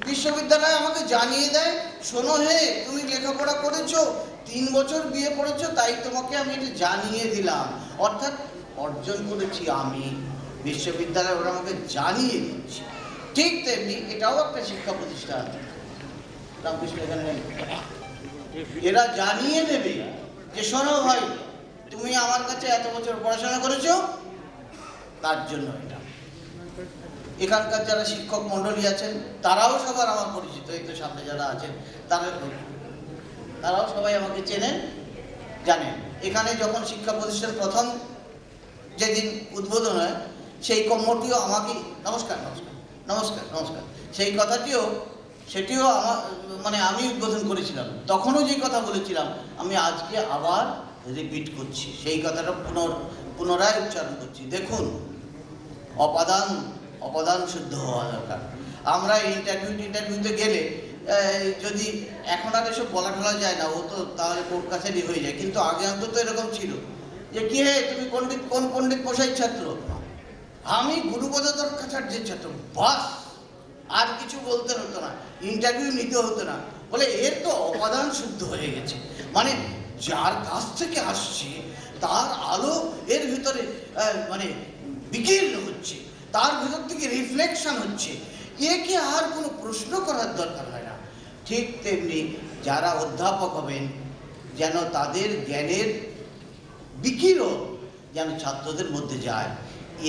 বিশ্ববিদ্যালয় আমাকে জানিয়ে দেয়, শোনো হে, তুমি লেখাপড়া করেছো, 3 বছর বিয়ে পড়েছো, তাই তোমাকে আমি এটা জানিয়ে দিলাম। অর্থাৎ অর্জন করেছি আমি, বিশ্ববিদ্যালয় ওরা আমাকে জানিয়ে দিচ্ছে। ঠিক তেমনি এটাও একটা শিক্ষা প্রতিষ্ঠান। রামকৃষ্ণ এখানে নেই, এরা জানিয়ে দেবে যে শোনো ভাই, তুমি আমার কাছে এত বছর পড়াশোনা করেছো, তার জন্য এটা। এখানকার যারা শিক্ষক মণ্ডলী আছেন তারাও সবার আমার পরিচিত, এই তো সামনে যারা আছেন তারাও সবাই আমাকে চেনেন, জানেন। এখানে যখন শিক্ষা প্রতিষ্ঠান প্রথম যেদিন উদ্বোধন হয়, সেই কর্মটিও আমাকে নমস্কার নমস্কার নমস্কার নমস্কার সেই কথাটিও সেটিও আমার আমি উদ্বোধন করেছিলাম। তখনও যে কথা বলেছিলাম আমি আজকে আবার রিপিট করছি, সেই কথাটা পুনরায় উচ্চারণ করছি। দেখুন, অপাদান শুদ্ধ হওয়া দরকার। আমরা ইন্টারভিউতে গেলে যদি এখন আর এসব বলা ঠলা যায় না, ও তো তাহলে কোর্ট কাছারি হয়ে যায়, কিন্তু আগে অন্তত এরকম ছিল যে কি হে, তুমি কোন পণ্ডিত মশাইয়ের ছাত্র? আমি গুরুপদ দত্তাচার্যের ছাত্র, বাস, আর কিছু বলতে হতো না, ইন্টারভিউ নিতে হতো না। বলে এর তো অপাদান শুদ্ধ হয়ে গেছে, যার কাছ থেকে আসছে তার আলো এর ভিতরে বিকীর্ণ হচ্ছে, তার ভিতর থেকে রিফ্লেকশন হচ্ছে, একে আর কোনো প্রশ্ন করার দরকার হয় না। ঠিক তেমনি যারা অধ্যাপক হবেন, যেন তাদের জ্ঞানের বিকিরণ যেন ছাত্রদের মধ্যে যায়,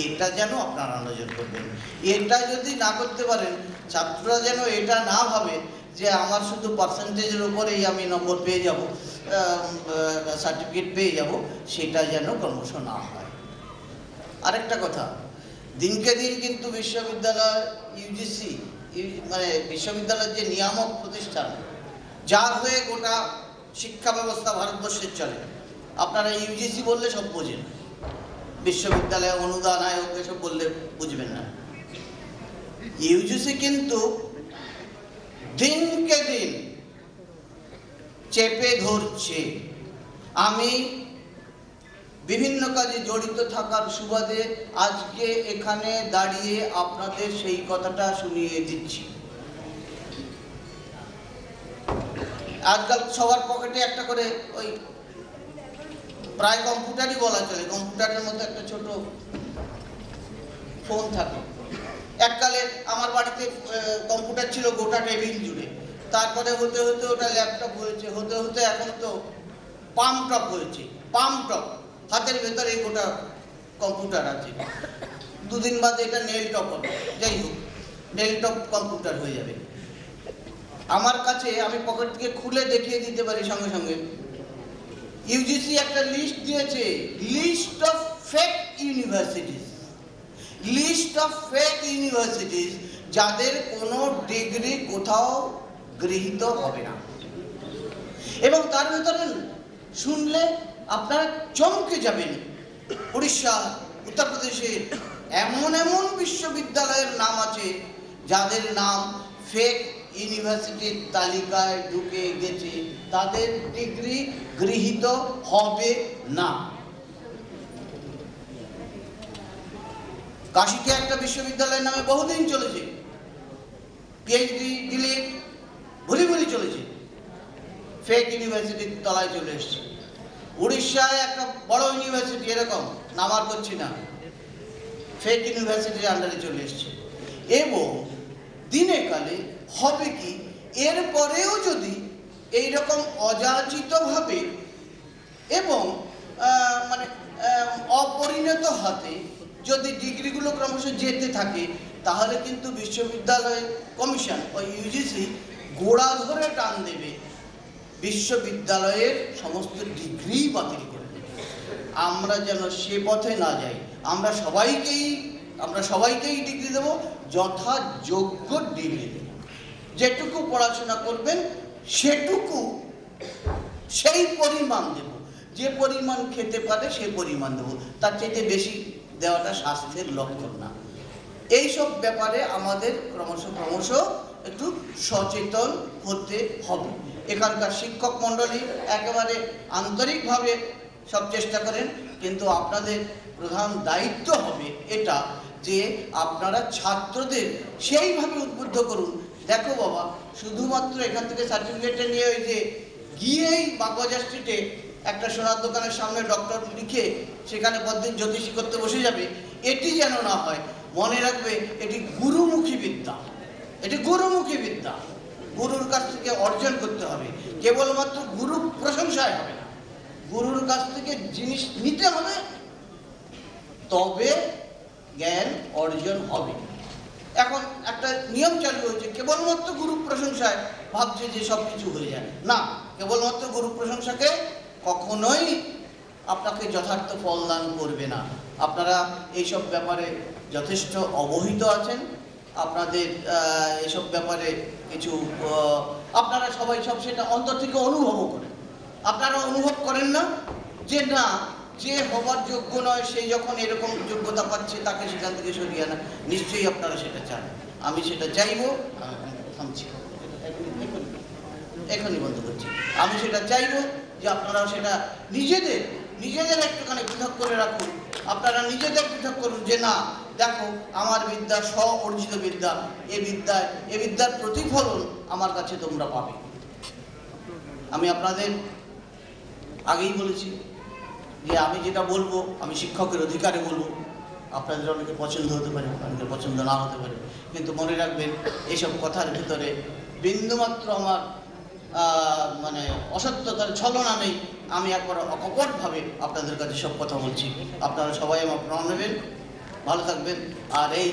এটা যেন আপনারা নজর করবেন। এটা যদি না করতে পারেন, ছাত্ররা যেন এটা না ভাবে যে আমার শুধু পার্সেন্টেজের উপরেই আমি নম্বর পেয়ে যাব, সার্টিফিকেট পেয়ে যাব, সেটা যেন ক্রমশ না হয়। আরেকটা কথা, দিনকে দিন কিন্তু বিশ্ববিদ্যালয় ইউজিসি বিশ্ববিদ্যালয়ের যে নিয়ামক প্রতিষ্ঠান, যার হয়ে গোটা শিক্ষা ব্যবস্থা ভারতবর্ষের চলে, আপনারা ইউজিসি বললে সব বোঝেন, বিশ্ববিদ্যালয়ে অনুদান আয়োগ এসব বললে বুঝবেন না। ইউজিসি কিন্তু দিনকে দিন চেপে ধরছে। আমি বিভিন্ন কাজে জড়িত থাকার সুবাদে আজকে এখানে দাঁড়িয়ে আপনাদের সেই কথাটা শুনিয়ে দিচ্ছি। আজকাল সবার পকেটে একটা করে ওই প্রায় কম্পিউটারই বলা চলে, কম্পিউটারের মতো একটা ছোট ফোন থাকে। এককালে আমার বাড়িতে কম্পিউটার ছিল গোটা টেবিল জুড়ে, তারপরে হতে হতে ওটা ল্যাপটপ হয়েছে, হতে হতে এখন তো পাম টপ হয়েছে। পাম টপ, হাতের ভেতরে গোটা কম্পিউটার আছে। দুদিন বাদে এটা নেল টপ হবে, যাই হোক, নেল টপ কম্পিউটার হয়ে যাবে। আমার কাছে আমি পকেট থেকে খুলে দেখিয়ে দিতে পারি সঙ্গে সঙ্গে ইউজিসি একটা লিস্ট দিয়েছে, list of fake universities, list of fake universities যাদের কোনো ডিগ্রি কোথাও গৃহীত হবে না। এবং তার ভিতরে শুনলে আপনারা চমকে যাবেন, উড়িষ্যা, উত্তরপ্রদেশের এমন এমন বিশ্ববিদ্যালয়ের নাম আছে যাদের নাম ফেক ইউনিভার্সিটির তালিকায় ঢুকে গেছে, তাদের ডিগ্রি গৃহীত হবে না। কাশীতে একটা বিশ্ববিদ্যালয়ের নামে বহুদিন চলেছে, পিএইচডি ডিলিট ভুলি ভুলি চলেছে, ফেক ইউনিভার্সিটির তলায় চলে এসছে। উড়িষ্যায় একটা বড় ইউনিভার্সিটি এরকম, নাম আর করছি না, ফেক ইউনিভার্সিটির আন্ডারে চলে এসছে। এবং দিনে কালে হবে কি, এরপরেও যদি এইরকম অযাচিতভাবে এবং মানে অপরিণত হাতে যদি ডিগ্রিগুলো ক্রমশ যেতে থাকে, তাহলে কিন্তু বিশ্ববিদ্যালয় কমিশন ও ইউজিসি গোড়া ধরে টান দেবে, বিশ্ববিদ্যালয়ের সমস্ত ডিগ্রি বাতিল করে দেবে। আমরা যেন সে পথে না যাই, আমরা সবাইকেই ডিগ্রি দেব, যথাযোগ্য ডিগ্রি দেব। যেটুকু পড়াশোনা করবেন সেটুকু সেই পরিমাণ দেব, যে পরিমাণ খেতে পারে সেই পরিমাণ দেব, তার চাইতে বেশি দেওয়াটা স্বাস্থ্যের লক্ষণ না। এইসব ব্যাপারে আমাদের ক্রমশ একটু সচেতন হতে হবে। এখানকার শিক্ষক মণ্ডলী একেবারে আন্তরিকভাবে সব চেষ্টা করেন, কিন্তু আপনাদের প্রধান দায়িত্ব হবে এটা যে আপনারা ছাত্রদের সেইভাবে উদ্বুদ্ধ করুন, দেখো বাবা, শুধুমাত্র এখান থেকে সার্টিফিকেটটা নিয়ে ওই যে গিয়েই বাগবাজার স্ট্রিটে একটা সোনার দোকানের সামনে ডক্টর লিখে সেখানে পরদিন জ্যোতিষী করতে বসে যাবে, এটি যেন না হয়। মনে রাখবে, এটি গুরুমুখী বিদ্যা, এটি গুরুমুখী বিদ্যা, গুরুর কাছ থেকে অর্জন করতে হবে। কেবলমাত্র গুরু প্রশংসায় হবে না, গুরুর কাছ থেকে জিনিস নিতে হবে, তবে জ্ঞান অর্জন হবে। এখন একটা নিয়ম চালু হয়েছে, কেবলমাত্র গুরু প্রশংসায় ভাবছে যে সব কিছু হয়ে যায় না। কেবলমাত্র গুরু প্রশংসাকে কখনোই আপনাকে যথার্থ ফল দান করবে না। আপনারা এইসব ব্যাপারে যথেষ্ট অবহিত আছেন, আপনাদের এসব ব্যাপারে কিছু আপনারা সবাই সব সেটা অন্তর থেকে অনুভবও করেন। আপনারা অনুভব করেন না যে না, যে হবার যোগ্য নয় সেই যখন এরকম যোগ্যতা পাচ্ছে তাকে সেখান থেকে সরিয়ে আনা, নিশ্চয়ই আপনারা সেটা চান। আমি সেটা চাইবো, থামছি, এখনই বন্ধ করছি। আমি সেটা চাইবো যে আপনারা সেটা নিজেদের একটুখানি পৃথক করে রাখুন। আপনারা নিজেদের পৃথক করুন যে না, দেখো আমার বিদ্যা অর্জিত বিদ্যা, এ বিদ্যার প্রতিফলন আমার কাছে তোমরা পাবে। আমি আপনাদের আগেই বলেছি যে আমি যেটা বলবো আমি শিক্ষকের অধিকারে বলবো। আপনাদের অনেকে পছন্দ হতে পারে, অনেকে পছন্দ না হতে পারে, কিন্তু মনে রাখবেন এইসব কথার ভিতরে বিন্দুমাত্র আমার মানে অসত্যতার ছলনা নেই। আমি একবার অকপটভাবে আপনাদের কাছে সব কথা বলছি। আপনারা সবাই আমার প্রণাম নেবেন, ভালো থাকবেন। আর এই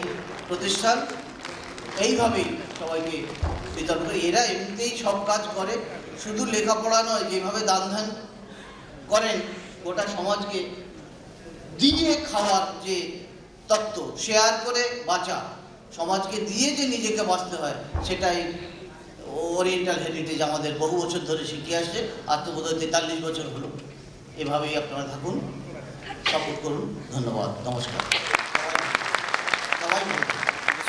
প্রতিষ্ঠান এইভাবেই সবাইকে বিতরণ করে, এরা এমনিতেই সব কাজ করে, শুধু লেখাপড়া নয়, যেভাবে দান ধ্যান করেন গোটা সমাজকে দিয়ে খাওয়ার যে তত্ত্ব, শেয়ার করে বাঁচা, সমাজকে দিয়ে যে নিজেকে বাঁচতে হয়, সেটাই ওরিয়েন্টাল হেরিটেজ আমাদের বহু বছর ধরে শিখে আসছে। আর তো বোধহয় 43 বছর হলো। এভাবেই আপনারা থাকুন, সাপোর্ট করুন। ধন্যবাদ, নমস্কার।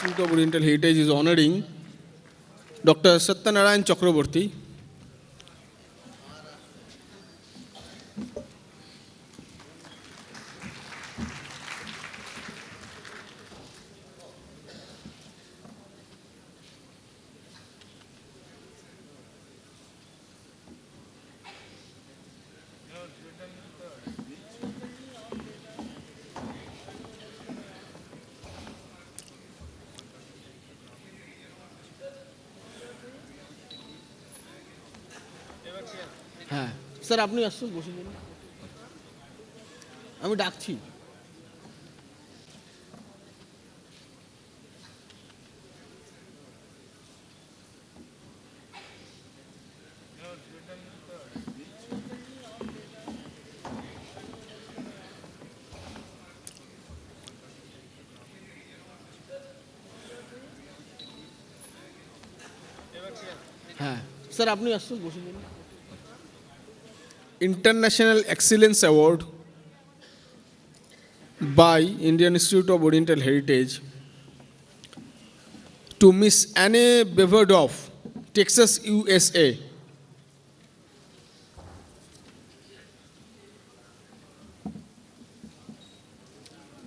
Institute of Oriental Heritage is honoring Dr. Satyanarayan Chakraborty. হ্যাঁ স্যার, আপনি আসুন, বসে বলুন, আমি ডাকছি। হ্যাঁ স্যার আপনি আসুন বসে বলুন। International Excellence Award by Indian Institute of Oriental Heritage to Miss Anne Beverdorf, Texas, USA.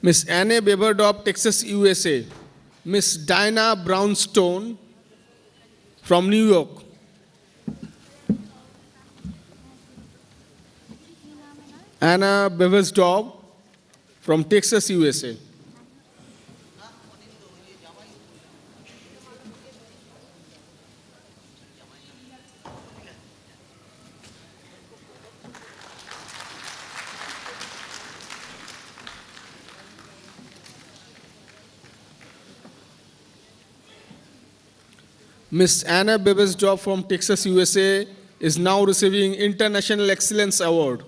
Miss Anne Beverdorf, Texas, USA. Miss Diana Brownstone from New York. Anna Beversdorf from Texas, USA. Miss Anna Beversdorf from Texas, USA is now receiving International Excellence Award.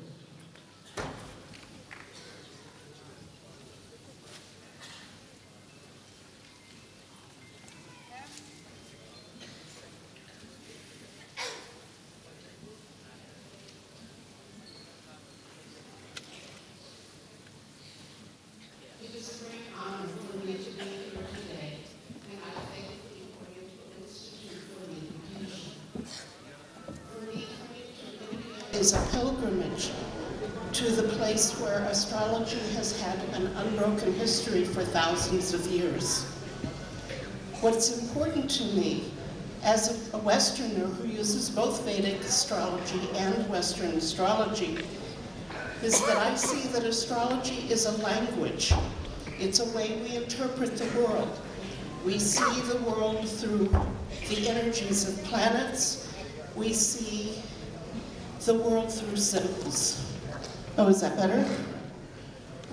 It is a great honor for me to be here today, and I thank the Oriental Institute for the invitation. For me, coming to India is a pilgrimage to the place where astrology has had an unbroken history for thousands of years. What's important to me, as a Westerner who uses both Vedic astrology and Western astrology, is that I see that astrology is a language. It's a way we interpret the world. We see the world through the energies of planets. We see the world through symbols. Oh, is that better?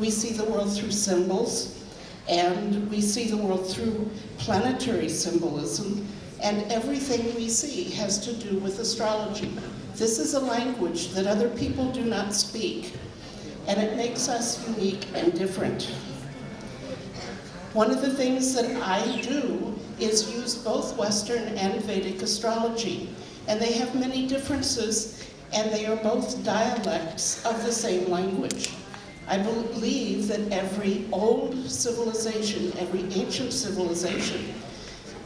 We see the world through symbols, and we see the world through planetary symbolism, and everything we see has to do with astrology. This is a language that other people do not speak, and it makes us unique and different. One of the things that I do is use both Western and Vedic astrology, and they have many differences, and they are both dialects of the same language. I believe that every old civilization, every ancient civilization,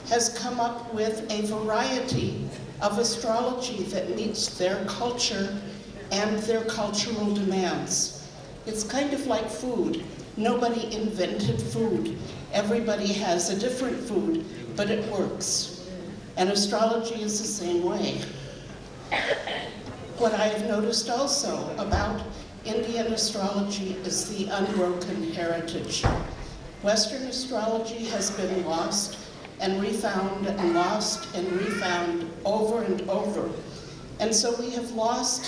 has come up with a variety of astrology that meets their culture and their cultural demands. It's kind of like food. Nobody invented food. Everybody has a different food, but it works. And astrology is the same way. What I have noticed also about Indian astrology is the unbroken heritage. Western astrology has been lost and refound and lost and refound over and over. And so we have lost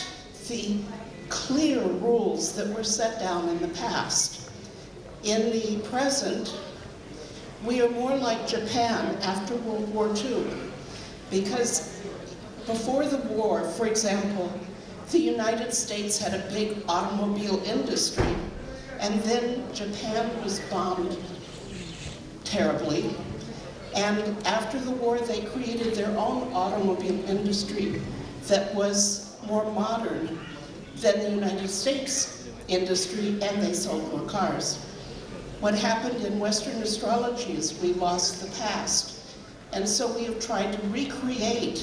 the clear rules that were set down in the past. In the present, we are more like Japan after World War II, because before the war, for example, the United States had a big automobile industry, and then Japan was bombed terribly. And after the war, they created their own automobile industry that was more modern than the United States industry, and they sold more cars. What happened in Western astrology is we lost the past. And so we have tried to recreate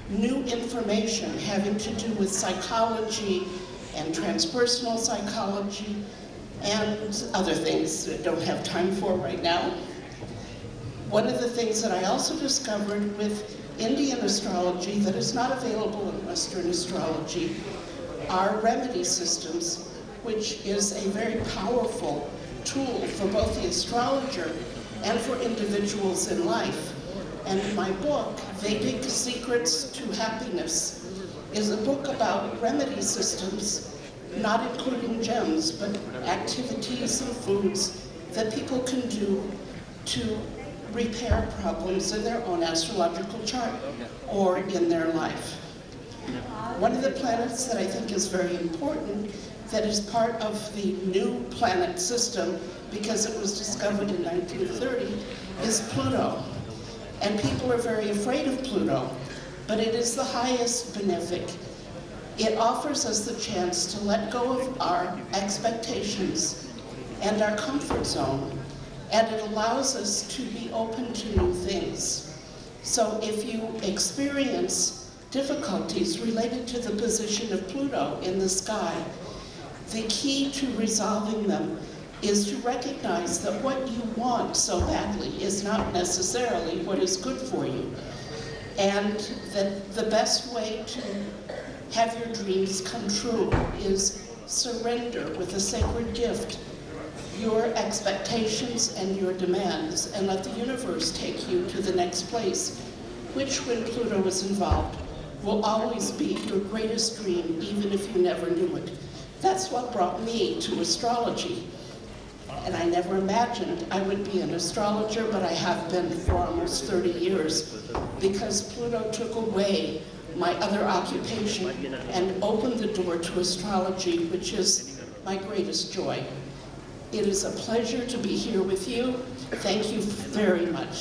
new information having to do with psychology and transpersonal psychology and other things that I don't have time for right now. One of the things that I also discovered with Indian astrology that is not available in Western astrology are remedy systems, which is a very powerful tool for both the astrologer and for individuals in life. And my book, Vedic Secrets to Happiness, is a book about remedy systems, not including gems, but activities and foods that people can do to repair problems in their own astrological chart or in their life. One of the planets that I think is very important, that is part of the new planet system because it was discovered in 1930, is Pluto. And people are very afraid of Pluto but it is the highest benefic. It offers us the chance to let go of our expectations and our comfort zone, and it allows us to be open to new things. So if you experience difficulties related to the position of Pluto in the sky, the key to resolving them is to recognize that what you want so badly is not necessarily what is good for you, and that the best way to have your dreams come true is surrender with a sacred gift your expectations and your demands, and let the universe take you to the next place, which, when Pluto is involved, will always be your greatest dream, even if you never knew it. That's what brought me to astrology. And I never imagined I would be an astrologer, but I have been for almost 30 years, because Pluto took away my other occupation and opened the door to astrology, which is my greatest joy. It is a pleasure to be here with you. Thank you very much.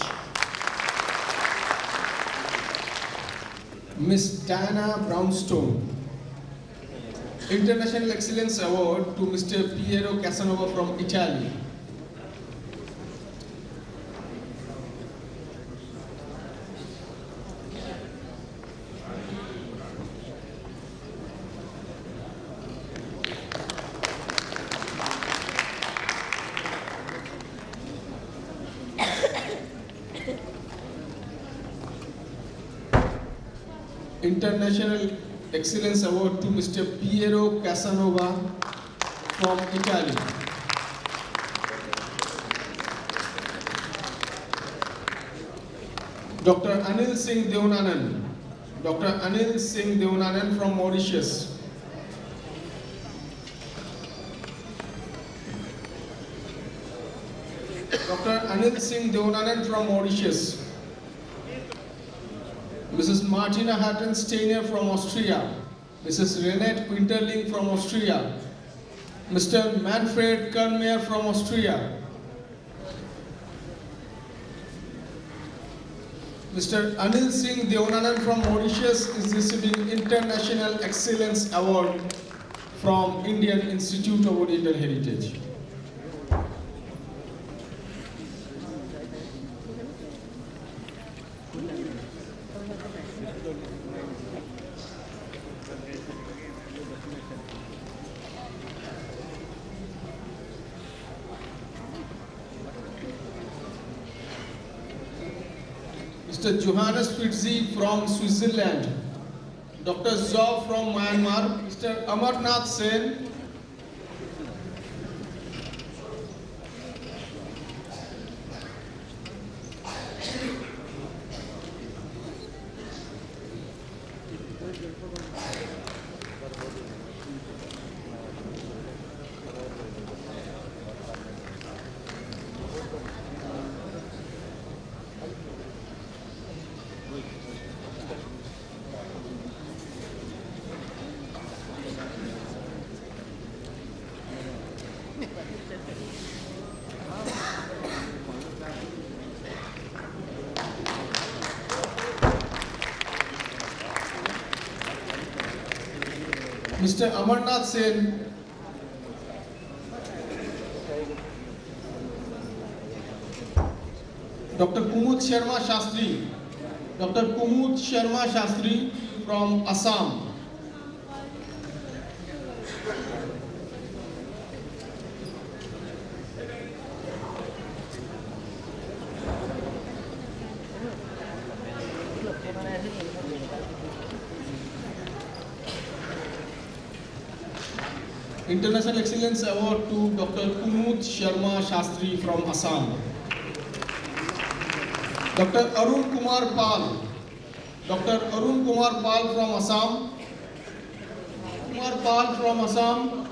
Miss Diana Brownstone. International Excellence Award to Mr. Piero Casanova from Italy. International Excellence Award to Mr. Piero Casanova from Italy. Dr. Anil Singh Devananand. Dr. Anil Singh Devananand from Mauritius. Dr. Anil Singh Devananand from Mauritius. Mrs. Martina Hatton-Steiner from Austria, Mrs. Renate Winterling from Austria, Mr. Manfred Kernmeyer from Austria, Mr. Anil Singh Devananand from Mauritius is receiving International Excellence Award from Indian Institute of Oriental Heritage. Mr. Johannes Fitzi from Switzerland, Dr. Zhao from Myanmar, Mr. Amarnath Sen, Mr. Amarnath Sen, Dr. Kumud Sharma Shastri, Dr. Kumud Sharma Shastri from Assam, International Excellence Award to Dr. Kumud Sharma Shastri from Assam. Dr. Arun Kumar Pal. Dr. Arun Kumar Pal from Assam. Kumar Pal from Assam.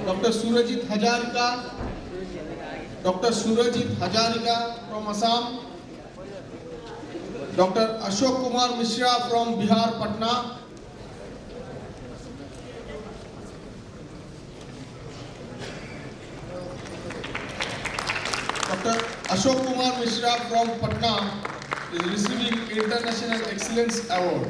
Dr. Surajit Hajarika. Dr. Surajit Hajarika from Assam. Dr. Ashok Kumar Mishra from Bihar, Patna. Dr. Ashok Kumar Mishra from Patna. is receiving International Excellence Award.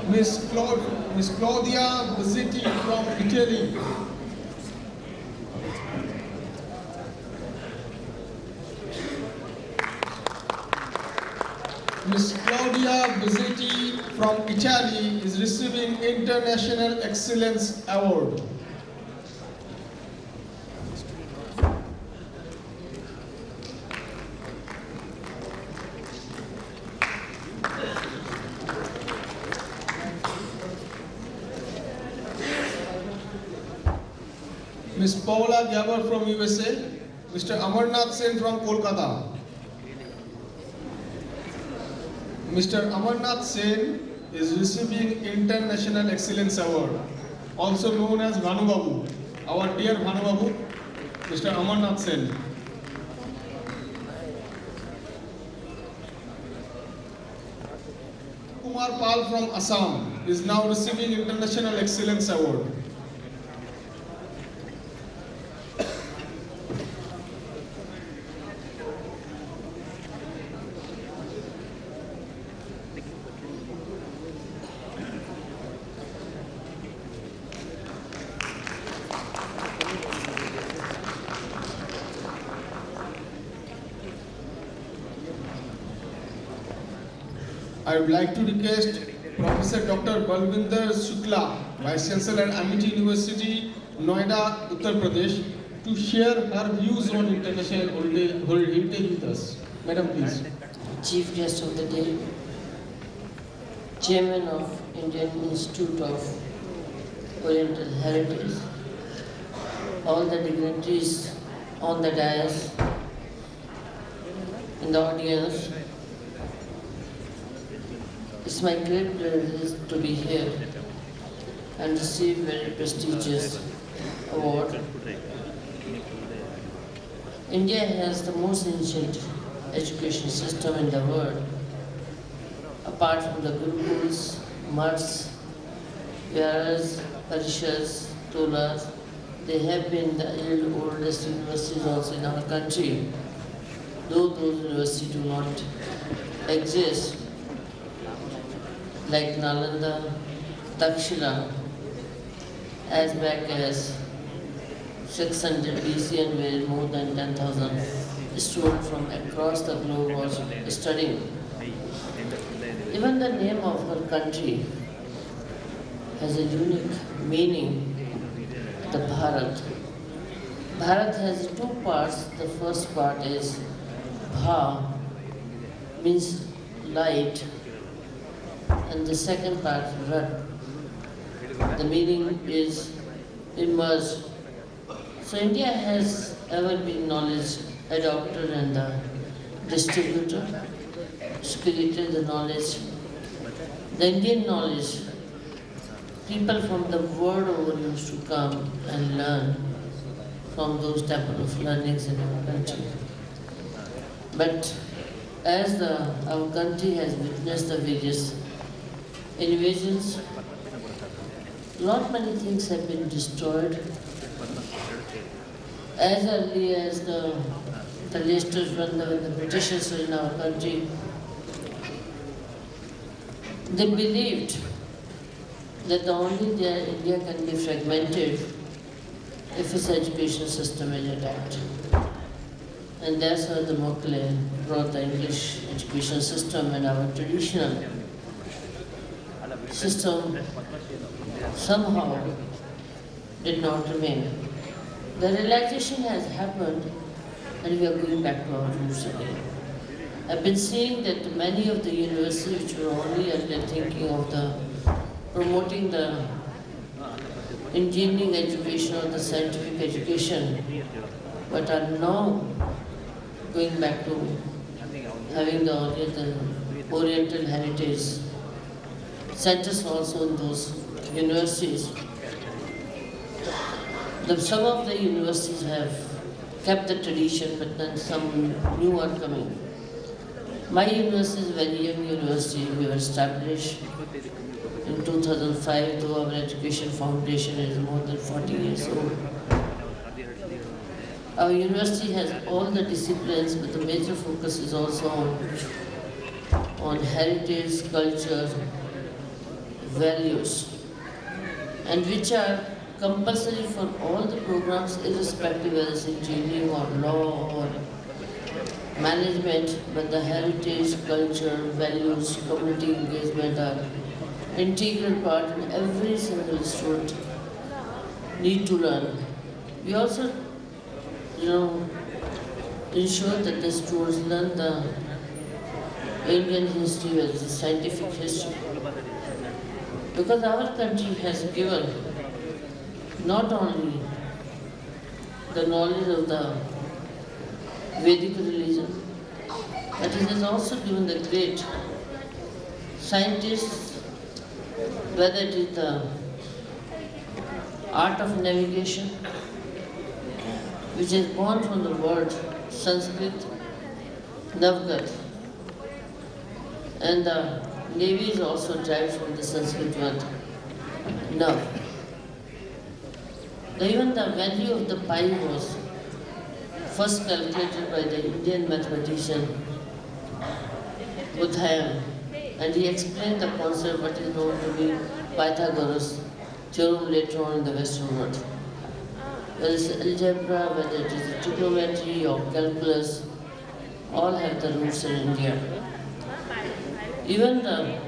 Miss Claudia Bizzetti from Italy. Miss Claudia Bizzetti from Italy is receiving International Excellence Award. Miss Paula Gabor from USA, Mr. Amarnath Sen from Kolkata. Mr. Amarnath Sen is receiving International Excellence Award, also known as Bhanu Babu. Our dear Bhanu Babu, Mr. Amarnath Sen. Kumar Pal from Assam is now receiving International Excellence Award. I would like to request Professor Dr. Balvinder Shukla, Vice Chancellor, Amity University, Noida, Uttar Pradesh, to share her views on international heritage with us. Madam, please. Chief Guest of the Day, Chairman of Indian Institute of Oriental Heritage, all the dignitaries on the dais, in the audience. It's my great privilege to be here and receive very prestigious award. India has the most ancient education system in the world. Apart from the gurukuls, mats, viharas, parishas, tolas, they have been the oldest universities also in our country. Though those universities do not exist, like Nalanda, Takshila, as back as 600 BC, and where more than 10,000 students from across the globe was studying. Even the name of our country has a unique meaning, the Bharat. Bharat has two parts. The first part is Bha, means light, and the second part, Rat. The meaning is immersed. So India has ever been knowledge adopter and the distributor. It's created the knowledge. The Indian knowledge, people from the world over used to come and learn from those type of learnings in our country. But as our country has witnessed the various invasions, lot many things have been destroyed. As early as the Leicesters, when the Britishers were in our country, they believed that only India can be fragmented if its education system is attacked. And that's how the Mughal brought the English education system, and our traditional system somehow did not remain. The realization has happened and we are going back to our roots again. I've been seeing that many of the universities which were only thinking of promoting the engineering education or the scientific education, but are now going back to having the Oriental heritage centers also in those universities. Some of the universities have kept the tradition, but then some new are coming. My university is a very young university. We were established in 2005, though our education foundation is more than 40 years old. Our university has all the disciplines, but the major focus is also on heritage, culture, values, and which are compulsory for all the programs, irrespective whether it's engineering or law or management, but the heritage, culture, values, community engagement are integral part, and every single student need to learn. We also, ensure that the students learn the Indian history as a scientific history. Because our country has given not only the knowledge of the Vedic religion, but it has also given the great scientists, whether it is the art of navigation, which is born from the word Sanskrit, Navgat, and the navy is also derived from the Sanskrit word Nav. Even the value of the pi was first calculated by the Indian mathematician Buddhayam, and he explained the concept what is known to be Pythagoras' theorem later on in the Western world. Whether it's algebra, whether it is trigonometry or calculus, all have the roots in India. Even the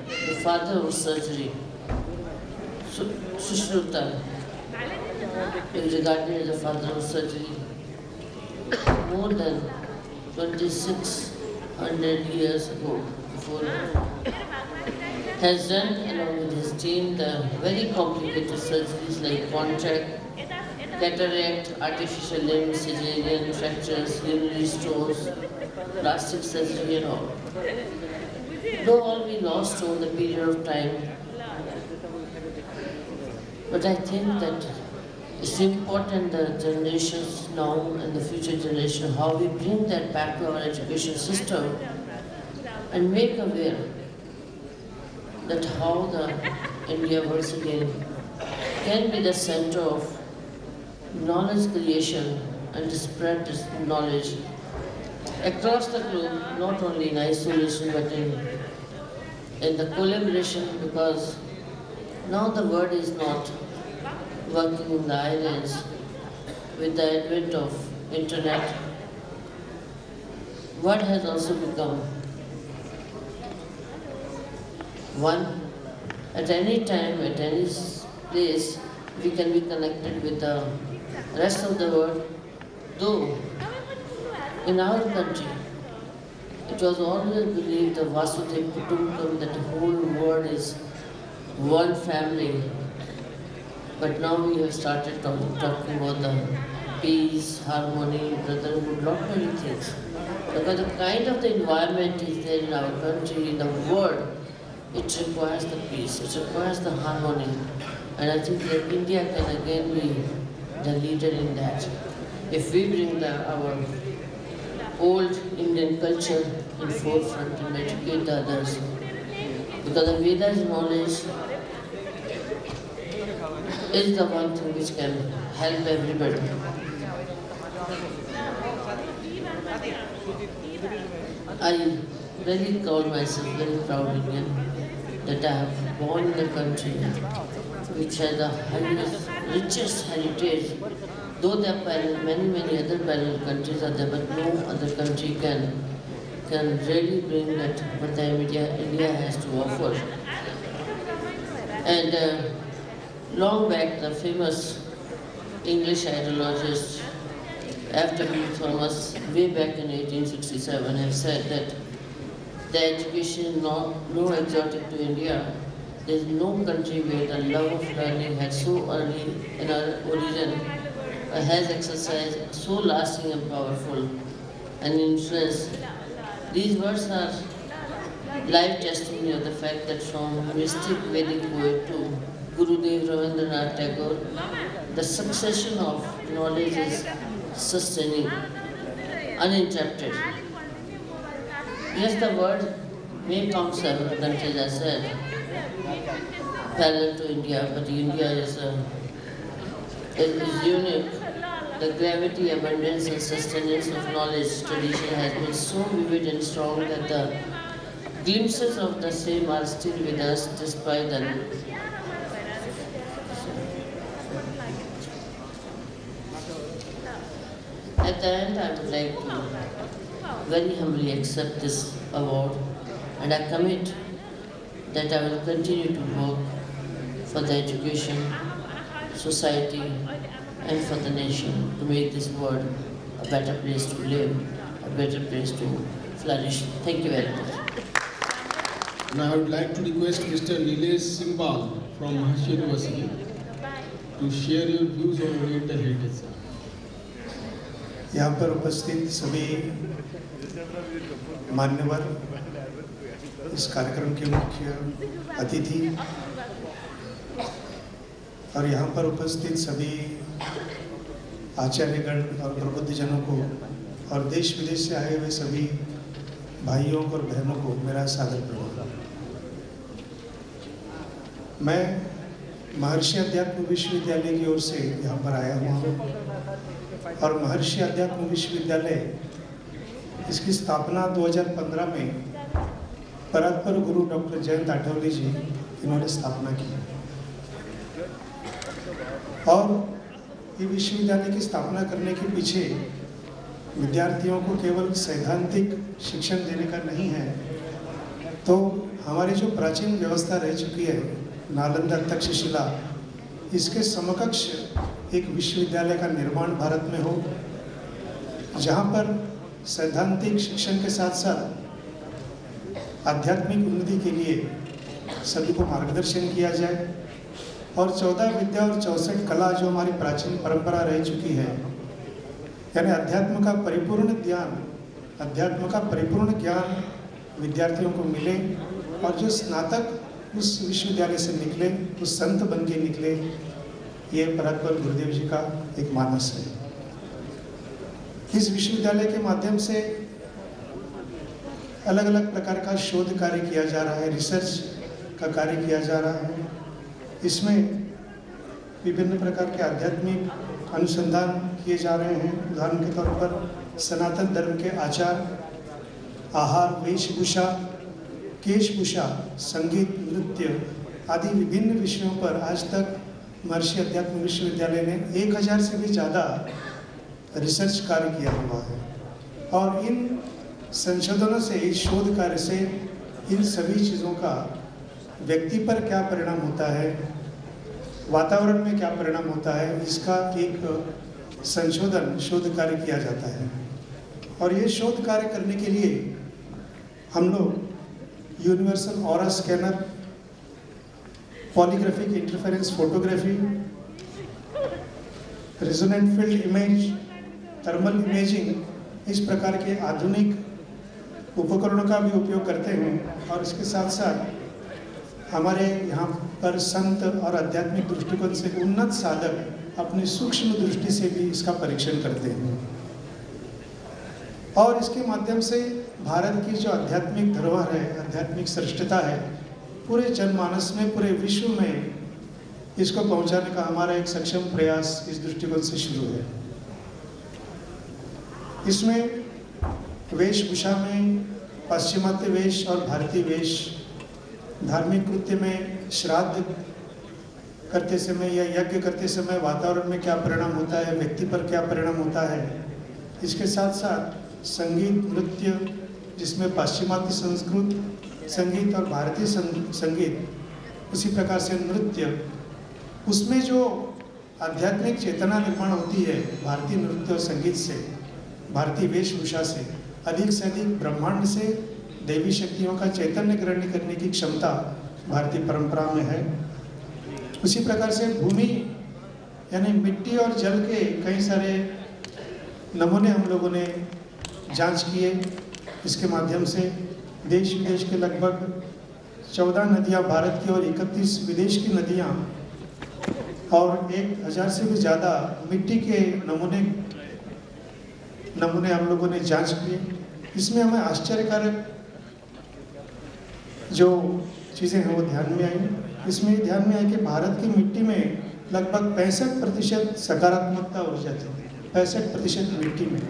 father of surgery, Sushruta, is regarded as the father of surgery. More than 2,600 years ago, before has done along with his team the very complicated surgeries like contract, cataract, artificial limbs, cesarean, fractures, urinary stones, plastic surgery and all. Though all we lost over the period of time, but I think that it's important the generations now and the future generation, how we bring that back to our education system and make aware that how the India once again can be the center of knowledge creation and spread this knowledge across the globe, not only in isolation but in the collaboration, because now the world is not working in the islands. With the advent of internet, world has also become one. At any time, at any place, we can be connected with the rest of the world. Though in our country, it was always believed the Vasudhaiva Kutumbakam, that the whole world is one family. But now we have started talking about the peace, harmony, brotherhood, lot many things. Because the kind of the environment is there in our country, in the world, it requires the peace, it requires the harmony. And I think that India can again be the leader in that. If we bring our old Indian culture in forefront and educate the others. Because the Veda's knowledge is the one thing which can help everybody. I really call myself very proud Indian that I have born in a country which has the richest heritage. Though there are many other parallel countries are there, but no other country can really bring that what the India has to offer. And long back, the famous English hydrologist F.W. Thomas, way back in 1867, have said that the education is no exotic to India. There is no country where the love of learning had so early in our origin, has exercised so lasting and powerful an influence. These words are live testimony of the fact that from mystic Vedic poet to Gurudev Rabindranath Tagore, the succession of knowledge is sustaining, uninterrupted. Yes, the world may count several countries, as said, parallel to India, but India is unique. The gravity, abundance, and sustenance of knowledge tradition has been so vivid and strong that the glimpses of the same are still with us despite the. At the end, I would like to very humbly accept this award, and I commit that I will continue to work for the education, society, and for the nation to make this world a better place to live, a better place to flourish. Thank you very much. Now I would like to request Mr. Nilesh Simbal from Maharishi University to share your views on Oriental heritage. यहाँ पर उपस्थित सभी मान्यवर, इस कार्यक्रम के मुख्य अतिथि और यहाँ पर उपस्थित सभी आचार्यगण और प्रबुद्धजनों को और देश विदेश से आए हुए सभी भाइयों और बहनों को मेरा सादर प्रणाम। मैं महर्षि अध्यात्म विश्वविद्यालय की ओर से यहाँ पर आया हुआ हूँ और महर्षि अध्यात्म विश्वविद्यालय इसकी स्थापना 2015 में परात्पर गुरु डॉक्टर जयंत आठवले जी इन्होंने स्थापना की और ये विश्वविद्यालय की स्थापना करने के पीछे विद्यार्थियों को केवल सैद्धांतिक शिक्षण देने का नहीं है, तो हमारी जो प्राचीन व्यवस्था रह चुकी है नालंदा तक्षशिला, इसके समकक्ष एक विश्वविद्यालय का निर्माण भारत में हो, जहाँ पर सैद्धांतिक शिक्षण के साथ साथ आध्यात्मिक उन्नति के लिए सभी को मार्गदर्शन किया जाए और 14 विद्या और 64 कला जो हमारी प्राचीन परंपरा रह चुकी है, यानी अध्यात्म का परिपूर्ण ज्ञान विद्यार्थियों को मिले और जो स्नातक उस विश्वविद्यालय से निकले, उस संत बन के निकले, ये परात्पर गुरुदेव जी का एक मानस है। इस विश्वविद्यालय के माध्यम से अलग अलग प्रकार का शोध कार्य किया जा रहा है, रिसर्च का कार्य किया जा रहा है। इसमें विभिन्न प्रकार के आध्यात्मिक अनुसंधान किए जा रहे हैं। उदाहरण के तौर पर सनातन धर्म के आचार, आहार, वेशभूषा, केशभूषा, संगीत, नृत्य आदि विभिन्न विषयों पर आज तक महर्षि अध्यात्म विश्वविद्यालय ने 1000 से भी ज़्यादा रिसर्च कार्य किया हुआ है और इन संशोधनों से, इस शोध कार्य से इन सभी चीज़ों का व्यक्ति पर क्या परिणाम होता है, वातावरण में क्या परिणाम होता है, इसका एक संशोधन, शोध कार्य किया जाता है। और ये शोध कार्य करने के लिए हम लोग universal aura scanner, polygraphic interference photography, resonant field image, thermal imaging, इस प्रकार के आधुनिक उपकरणों का भी उपयोग करते हैं और इसके साथ साथ हमारे यहाँ पर संत और आध्यात्मिक दृष्टिकोण से उन्नत साधक अपनी सूक्ष्म दृष्टि से भी इसका परीक्षण करते हैं और इसके माध्यम से भारत की जो आध्यात्मिक धरोहर है, आध्यात्मिक श्रेष्ठता है, पूरे जनमानस में, पूरे विश्व में इसको पहुंचाने का हमारा एक सक्षम प्रयास इस दृष्टिकोण से शुरू है। इसमें वेशभूषा में पाश्चिमात्य वेश और भारतीय वेश, धार्मिक कृत्य में श्राद्ध करते समय या यज्ञ करते समय वातावरण में क्या परिणाम होता है, व्यक्ति पर क्या परिणाम होता है, इसके साथ साथ संगीत, नृत्य, जिसमें पाश्चिमात्य संस्कृत संगीत और भारतीय संगीत, उसी प्रकार से नृत्य, उसमें जो आध्यात्मिक चेतना निर्माण होती है भारतीय नृत्य और संगीत से, भारतीय वेशभूषा से, अधिक ब्रह्मांड से दैवी शक्तियों का चैतन्य ग्रहण करने की क्षमता भारतीय परंपरा में है। उसी प्रकार से भूमि यानी मिट्टी और जल के कई सारे नमूने हम लोगों ने जांच किए। इसके माध्यम से देश विदेश के लगभग 14 नदियां भारत की और 31 विदेश की नदियां और 1000 से भी ज़्यादा मिट्टी के नमूने हम लोगों ने जांच किए। इसमें हमें आश्चर्यकारक जो चीज़ें हैं वो ध्यान में आई। इसमें ये ध्यान में आई कि भारत की मिट्टी में लगभग 65% सकारात्मकता ऊर्जा थी, 65% मिट्टी में,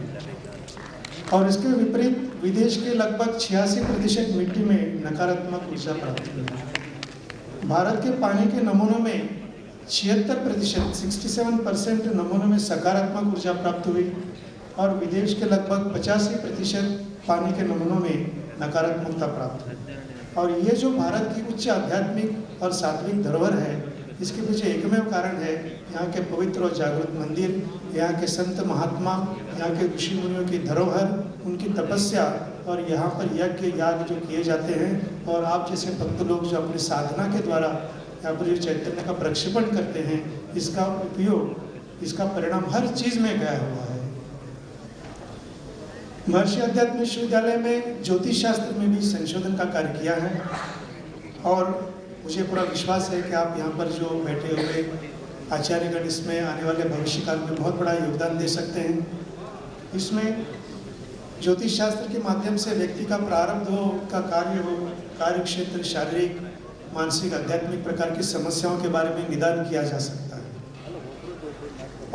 और इसके विपरीत विदेश के लगभग 86% मिट्टी में नकारात्मक ऊर्जा प्राप्त हुई। भारत के पानी के नमूनों में 76%, 67% नमूनों में सकारात्मक ऊर्जा प्राप्त हुई और विदेश के लगभग 85% पानी के नमूनों में नकारात्मकता प्राप्त हुई। और ये जो भारत की उच्च आध्यात्मिक और सात्विक धरोहर है, इसके पीछे एकमेव कारण है यहाँ के पवित्र और जागृत मंदिर, यहाँ के संत महात्मा, यहाँ के ऋषि मुनियों की धरोहर, उनकी तपस्या और यहाँ पर यज्ञ याग जो किए जाते हैं, और आप जैसे भक्त लोग जो अपनी साधना के द्वारा यहाँ पर जो चैतन्य का प्रक्षेपण करते हैं, इसका उपयोग, इसका परिणाम हर चीज़ में गया हुआ है। महर्षि अध्यात्म विश्वविद्यालय में ज्योतिष शास्त्र में भी संशोधन का कार्य किया है और मुझे पूरा विश्वास है कि आप यहाँ पर जो बैठे हुए आचार्यगण इसमें आने वाले भविष्य काल में बहुत बड़ा योगदान दे सकते हैं। इसमें ज्योतिष शास्त्र के माध्यम से व्यक्ति का प्रारब्ध हो, का कार्य हो, कार्य क्षेत्र, शारीरिक, मानसिक, आध्यात्मिक प्रकार की समस्याओं के बारे में निदान किया जा सकता है।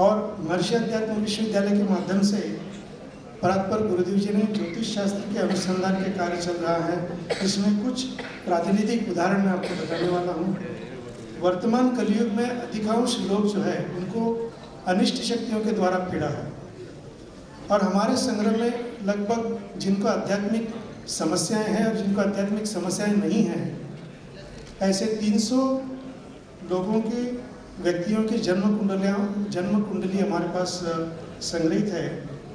और महर्षि अध्यात्म विश्वविद्यालय के माध्यम से परात्पर गुरुदेव जी ने ज्योतिष शास्त्र के अनुसंधान के कार्य चल रहा है। इसमें कुछ प्रातिनिधिक उदाहरण मैं आपको बताने वाला हूँ। वर्तमान कलयुग में अधिकांश लोग जो है उनको अनिष्ट शक्तियों के द्वारा पीड़ा है और हमारे संग्रह में लगभग जिनको आध्यात्मिक समस्याएं हैं और जिनको आध्यात्मिक समस्याएं नहीं हैं, ऐसे 300 लोगों के व्यक्तियों की जन्म कुंडली हमारे पास संग्रहित है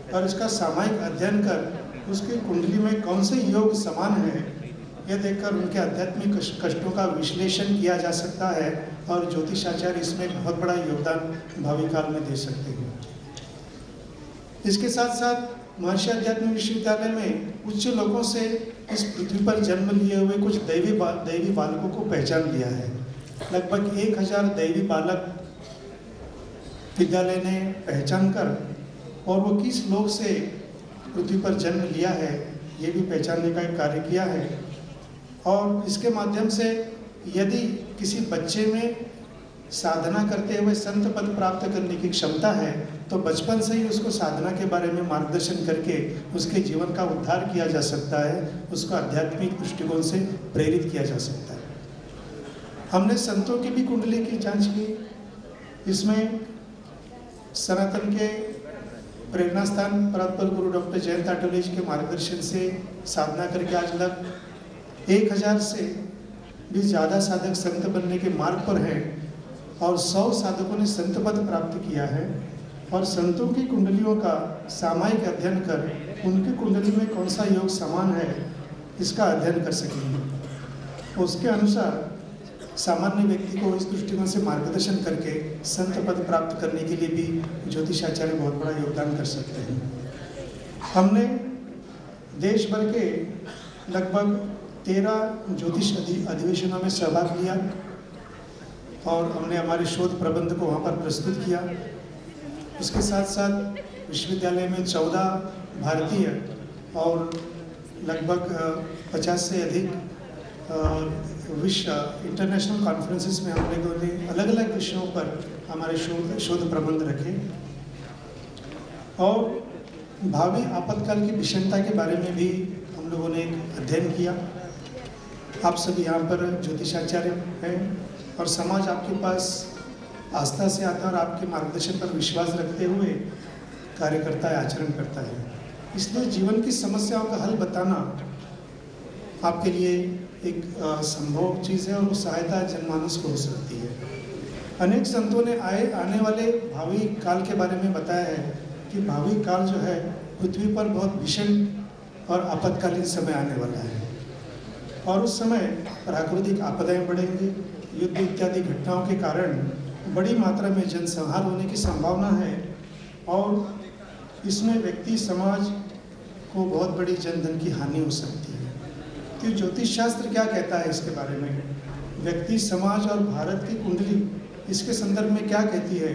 और इसका सामयिक अध्ययन कर उसकी कुंडली में कौन से योग समान है, यह देखकर उनके आध्यात्मिक कष्टों का विश्लेषण किया जा सकता है और ज्योतिषाचार्य इसमें बहुत बड़ा योगदान भावी काल में दे सकते हैं। इसके साथ साथ महर्षि अध्यात्म विश्वविद्यालय में उच्च लोगों से इस पृथ्वी पर जन्म लिए हुए कुछ दैवी बालकों को पहचान लिया है। लगभग 1000 दैवी बालक विद्यालय ने पहचान कर और वो किस लोक से पृथ्वी पर जन्म लिया है ये भी पहचानने का एक कार्य किया है। और इसके माध्यम से यदि किसी बच्चे में साधना करते हुए संत पद प्राप्त करने की क्षमता है तो बचपन से ही उसको साधना के बारे में मार्गदर्शन करके उसके जीवन का उद्धार किया जा सकता है, उसको आध्यात्मिक दृष्टिकोण से प्रेरित किया जा सकता है। हमने संतों की भी कुंडली की जांच की। इसमें सनातन के प्रेरणा स्थान परात्पर गुरु डॉक्टर जयंत आटोले जी के मार्गदर्शन से साधना करके आज लग 1000 से भी ज़्यादा साधक संत बनने के मार्ग पर हैं और 100 साधकों ने संत पद प्राप्त किया है और संतों की कुंडलियों का सामयिक अध्ययन कर उनकी कुंडली में कौन सा योग समान है इसका अध्ययन कर सकेंगे। उसके अनुसार सामान्य व्यक्ति को इस दृष्टिकोण से मार्गदर्शन करके संत पद प्राप्त करने के लिए भी ज्योतिषाचार्य बहुत बड़ा योगदान कर सकते हैं। हमने देश भर के लगभग 13 ज्योतिष अधिवेशनों में सहभाग लिया और हमने हमारे शोध प्रबंध को वहाँ पर प्रस्तुत किया। उसके साथ साथ विश्वविद्यालय में 14 भारतीय और लगभग 50 से अधिक विश्व इंटरनेशनल कॉन्फ्रेंसेस में हम लोगों ने अलग अलग विषयों पर हमारे शोध प्रबंध रखे और भावी आपातकाल की विषमता के बारे में भी हम लोगों ने एक अध्ययन किया। आप सभी यहाँ पर ज्योतिषाचार्य हैं और समाज आपके पास आस्था से आता है और आपके मार्गदर्शन पर विश्वास रखते हुए कार्य करता है, आचरण करता है। इसलिए जीवन की समस्याओं का हल बताना आपके लिए एक संभव चीज़ है और वो सहायता जनमानस को हो सकती है। अनेक संतों ने आने वाले भावी काल के बारे में बताया है कि भावी काल जो है पृथ्वी पर बहुत भीषण और आपातकालीन समय आने वाला है और उस समय प्राकृतिक आपदाएं बढ़ेंगी, युद्ध इत्यादि घटनाओं के कारण बड़ी मात्रा में जनसंहार होने की संभावना है और इसमें व्यक्ति समाज को बहुत बड़ी जनधन की हानि हो सकती है। तो ज्योतिष शास्त्र क्या कहता है इसके बारे में, व्यक्ति, समाज और भारत की कुंडली इसके संदर्भ में क्या कहती है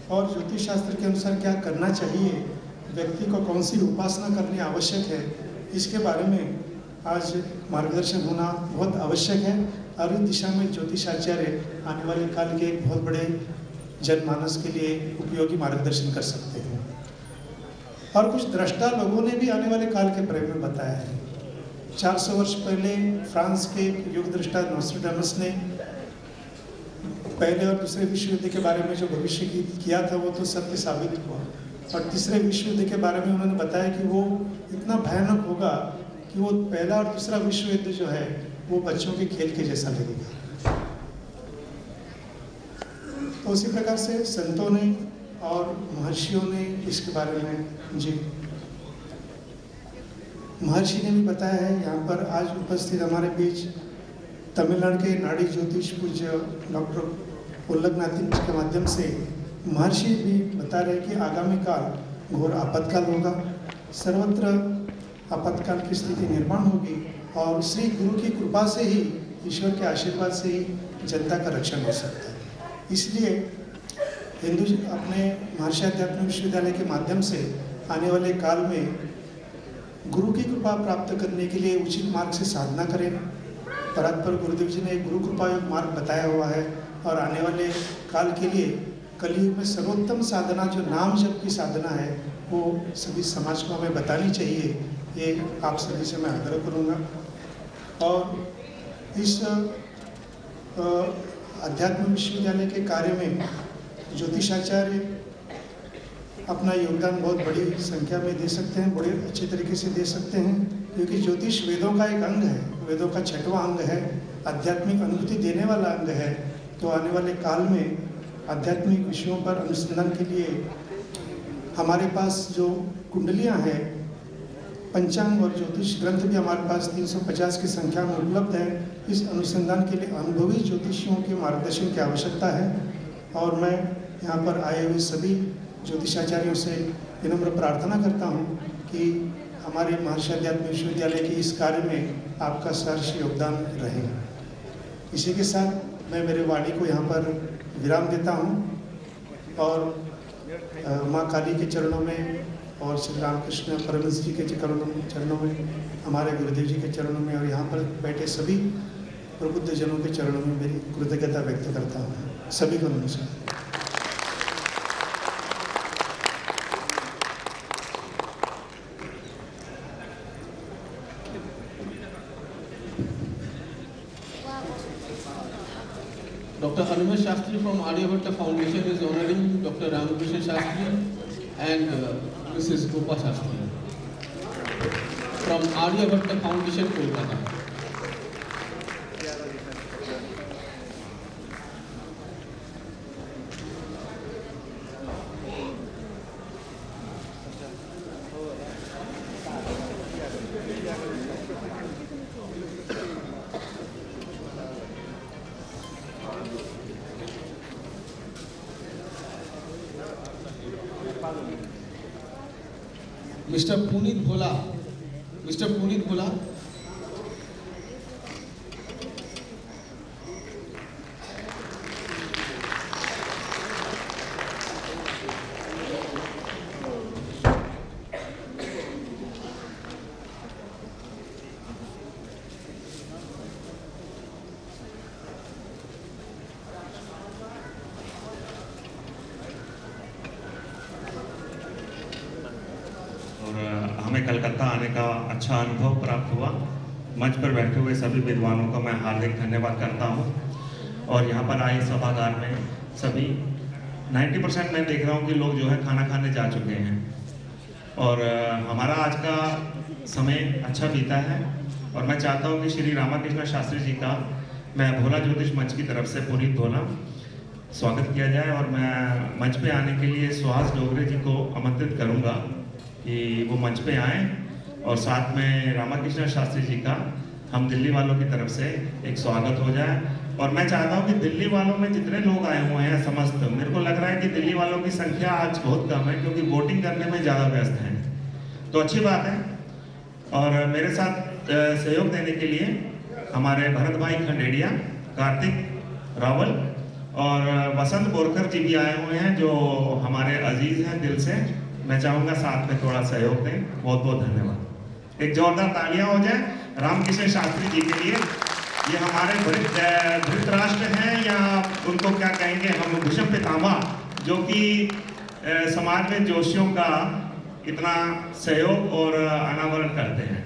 और ज्योतिष शास्त्र के अनुसार क्या करना चाहिए, व्यक्ति को कौन सी उपासना करनी आवश्यक है, इसके बारे में आज मार्गदर्शन होना बहुत आवश्यक है और इस दिशा में ज्योतिषाचार्य आने वाले काल के एक बहुत बड़े जनमानस के लिए उपयोगी मार्गदर्शन कर सकते हैं। और कुछ दृष्टा लोगों ने भी आने वाले काल के बारे में बताया है। 400 वर्ष पहले फ्रांस के युग दृष्टा नोस्ट्राडामस ने पहले और दूसरे विश्व युद्ध के बारे में जो भविष्य किया था वो तो सत्य साबित हुआ, और तीसरे विश्व युद्ध के बारे में उन्होंने बताया कि वो इतना भयानक होगा कि वो पहला और दूसरा विश्व युद्ध जो है वो बच्चों के खेल के जैसा लगेगा। तो उसी प्रकार से संतों ने और महर्षियों ने इसके बारे में जी महर्षि ने भी बताया है। यहाँ पर आज उपस्थित हमारे बीच तमिलनाडु के नाड़ी ज्योतिष पूज्य डॉक्टर उल्लखनाथ जी के माध्यम से महर्षि भी बता रहे कि आगामी काल घोर आपातकाल होगा, सर्वत्र आपातकाल की स्थिति निर्माण होगी और श्री गुरु की कृपा से ही, ईश्वर के आशीर्वाद से ही जनता का रक्षण हो सकता है। इसलिए हिंदू अपने महर्षि अध्यात्म विश्वविद्यालय के माध्यम से आने वाले काल में गुरु की कृपा प्राप्त करने के लिए उचित मार्ग से साधना करें। परात्पर गुरुदेव जी ने एक गुरु कृपा योग मार्ग बताया हुआ है और आने वाले काल के लिए कलयुग में सर्वोत्तम साधना जो नाम जप की साधना है वो सभी समाज को हमें बतानी चाहिए। ये आप सभी से मैं आग्रह करूँगा। और इस अध्यात्म विश्वविद्यालय के कार्य में ज्योतिषाचार्य अपना योगदान बहुत बड़ी संख्या में दे सकते हैं, बड़े अच्छे तरीके से दे सकते हैं, क्योंकि ज्योतिष वेदों का एक अंग है, वेदों का 6वां अंग है, आध्यात्मिक अनुभूति देने वाला अंग है। तो आने वाले काल में आध्यात्मिक विषयों पर अनुसंधान के लिए हमारे पास जो कुंडलियां हैं, पंचांग और ज्योतिष ग्रंथ भी हमारे पास 350 की संख्या में उपलब्ध है। इस अनुसंधान के लिए अनुभवी ज्योतिषियों के मार्गदर्शन की आवश्यकता है और मैं यहाँ पर आए हुए सभी ज्योतिषाचार्यों से विनम्र प्रार्थना करता हूँ कि हमारे महर्षि अध्यात्म विश्वविद्यालय के इस कार्य में आपका सहर्ष योगदान रहे। इसी के साथ मैं मेरे वाणी को यहाँ पर विराम देता हूँ और माँ काली के चरणों में और श्री रामकृष्ण परमहंस जी के चरणों में, हमारे गुरुदेव जी के चरणों में और यहाँ पर बैठे सभी प्रबुद्ध जनों के चरणों में मेरी कृतज्ञता व्यक्त करता हूँ। सभी को नमस्कार। Dr. Hanuman Shastri from Aryabhatta Foundation is honoring Dr. Ramakrishna Shastri and Mrs. Gopa Shastri from Aryabhatta Foundation, Kolkata. Mr. Punit Bhola. हमें कलकत्ता आने का अच्छा अनुभव प्राप्त हुआ। मंच पर बैठे हुए सभी विद्वानों का मैं हार्दिक धन्यवाद करता हूं और यहाँ पर आए सभागार में सभी 90% मैं देख रहा हूँ कि लोग जो है खाना खाने जा चुके हैं और हमारा आज का समय अच्छा बीता है और मैं चाहता हूँ कि श्री रामकृष्ण शास्त्री जी का मैं भोला ज्योतिष मंच की तरफ से पुनीत भोला स्वागत किया जाए और मैं मंच पे आने के लिए सुहास डोगरे जी को आमंत्रित करूँगा कि वो मंच पे आएँ और साथ में रामकृष्ण शास्त्री जी का हम दिल्ली वालों की तरफ से एक स्वागत हो जाए। और मैं चाहता हूँ कि दिल्ली वालों में जितने लोग आए हुए हैं समस्त, मेरे को लग रहा है कि दिल्ली वालों की संख्या आज बहुत कम है क्योंकि वोटिंग करने में ज़्यादा व्यस्त हैं, तो अच्छी बात है। और मेरे साथ सहयोग देने के लिए हमारे भरत भाई खंडेड़िया, कार्तिक रावल और वसंत बोरकर जी भी आए हुए हैं जो हमारे अजीज हैं दिल से। मैं चाहूँगा साथ में थोड़ा सहयोग दें। बहुत बहुत धन्यवाद। एक जोरदार तालियां हो जाए रामकृष्ण शास्त्री जी के लिए। ये हमारे धृतराष्ट्र हैं या उनको क्या कहेंगे हम, भीष्म पितामह, जो कि समाज में जोशियों का इतना सहयोग और अनावरण करते हैं।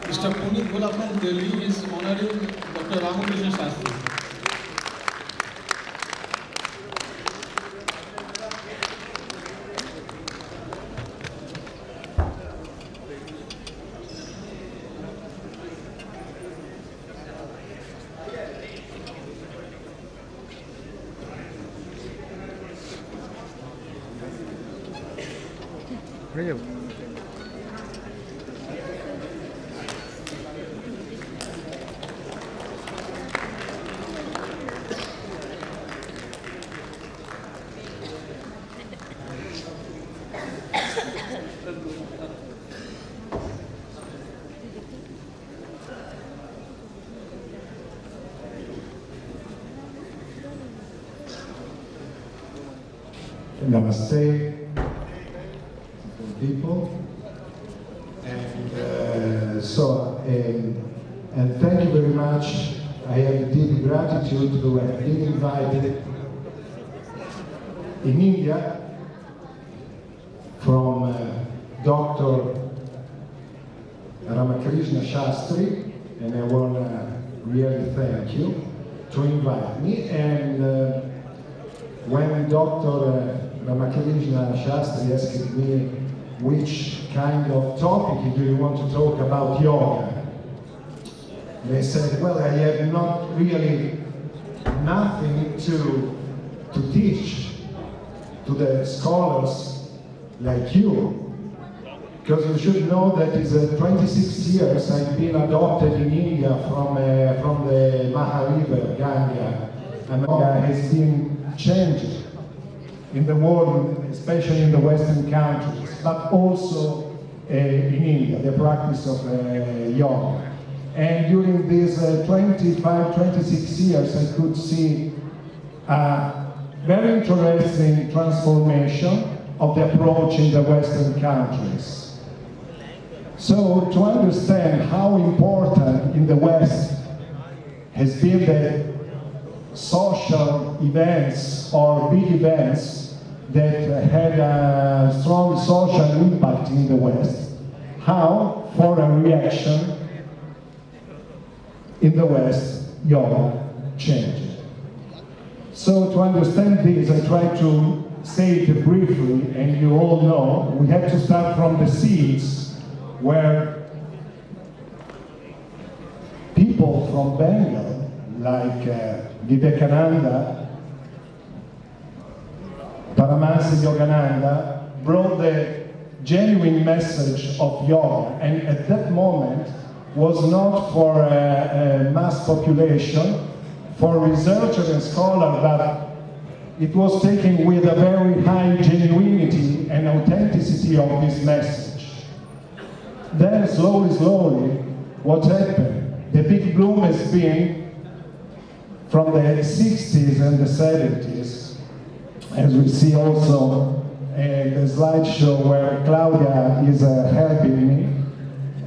Mr. Puneet Gola from Delhi is honoring Dr. Ramakrishna Shastri. Namaste, people, and and thank you very much. I have deep gratitude to have been invited in India from Dr. Ramakrishna Shastri, and I want to really thank you to invite me. And when Dr. Ramakrishna Shastri asked me which kind of topic do you want to talk about yoga, they said, well, I have not really nothing to teach to the scholars like you, because you should know that it's 26 years I've been adopted in India from the Maha River, Ganga, and yoga has been changed in the world, especially in the Western countries, but also in India, the practice of yoga. And during these 25, 26 years, I could see a very interesting transformation of the approach in the Western countries. So to understand how important in the West has been the social events or big events that had a strong social impact in the West, how for a reaction in the West, yoga changed. So to understand this, I try to say it briefly, and you all know, we have to start from the seeds where people from Bengal, like Vivekananda, Paramahansa Yogananda, brought the genuine message of yoga, and at that moment was not for a mass population, for researchers and scholars, but it was taken with a very high genuinity and authenticity of this message. Then slowly, what happened? The big bloom has been from the 60s and the 70s, as we see also in the slideshow where Claudia is helping me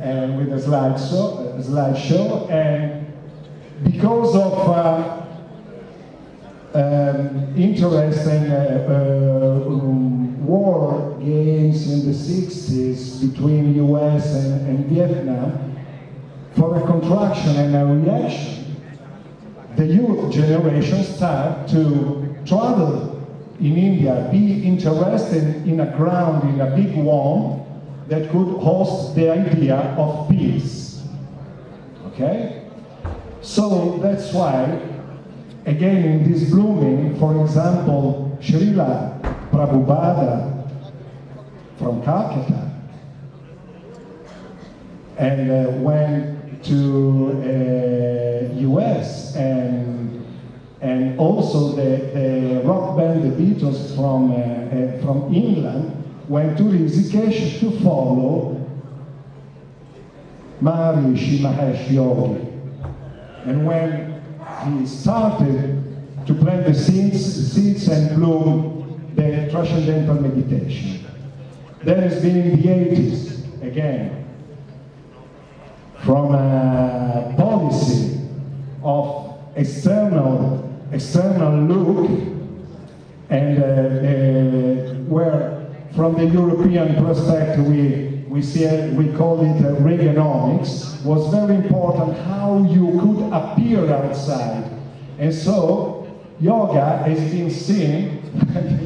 and with a slideshow, and because of interest in war games in the 60s between US and Vietnam, for a contraction and a reaction, the youth generation start to travel in India, be interested in a ground, in a big one that could host the idea of peace. Okay? So that's why, again, in this blooming, for example, Srila Prabhupada from Calcutta, and went to US, and also the rock band, the Beatles from England, went to Rishikesh to follow Maharishi Mahesh Yogi. And when he started to plant the seeds and bloom the transcendental meditation. Then it's been in the 80s, again, from a policy of external look, and where from the European perspective we call it Reaganomics, was very important how you could appear outside. And so yoga has been seen,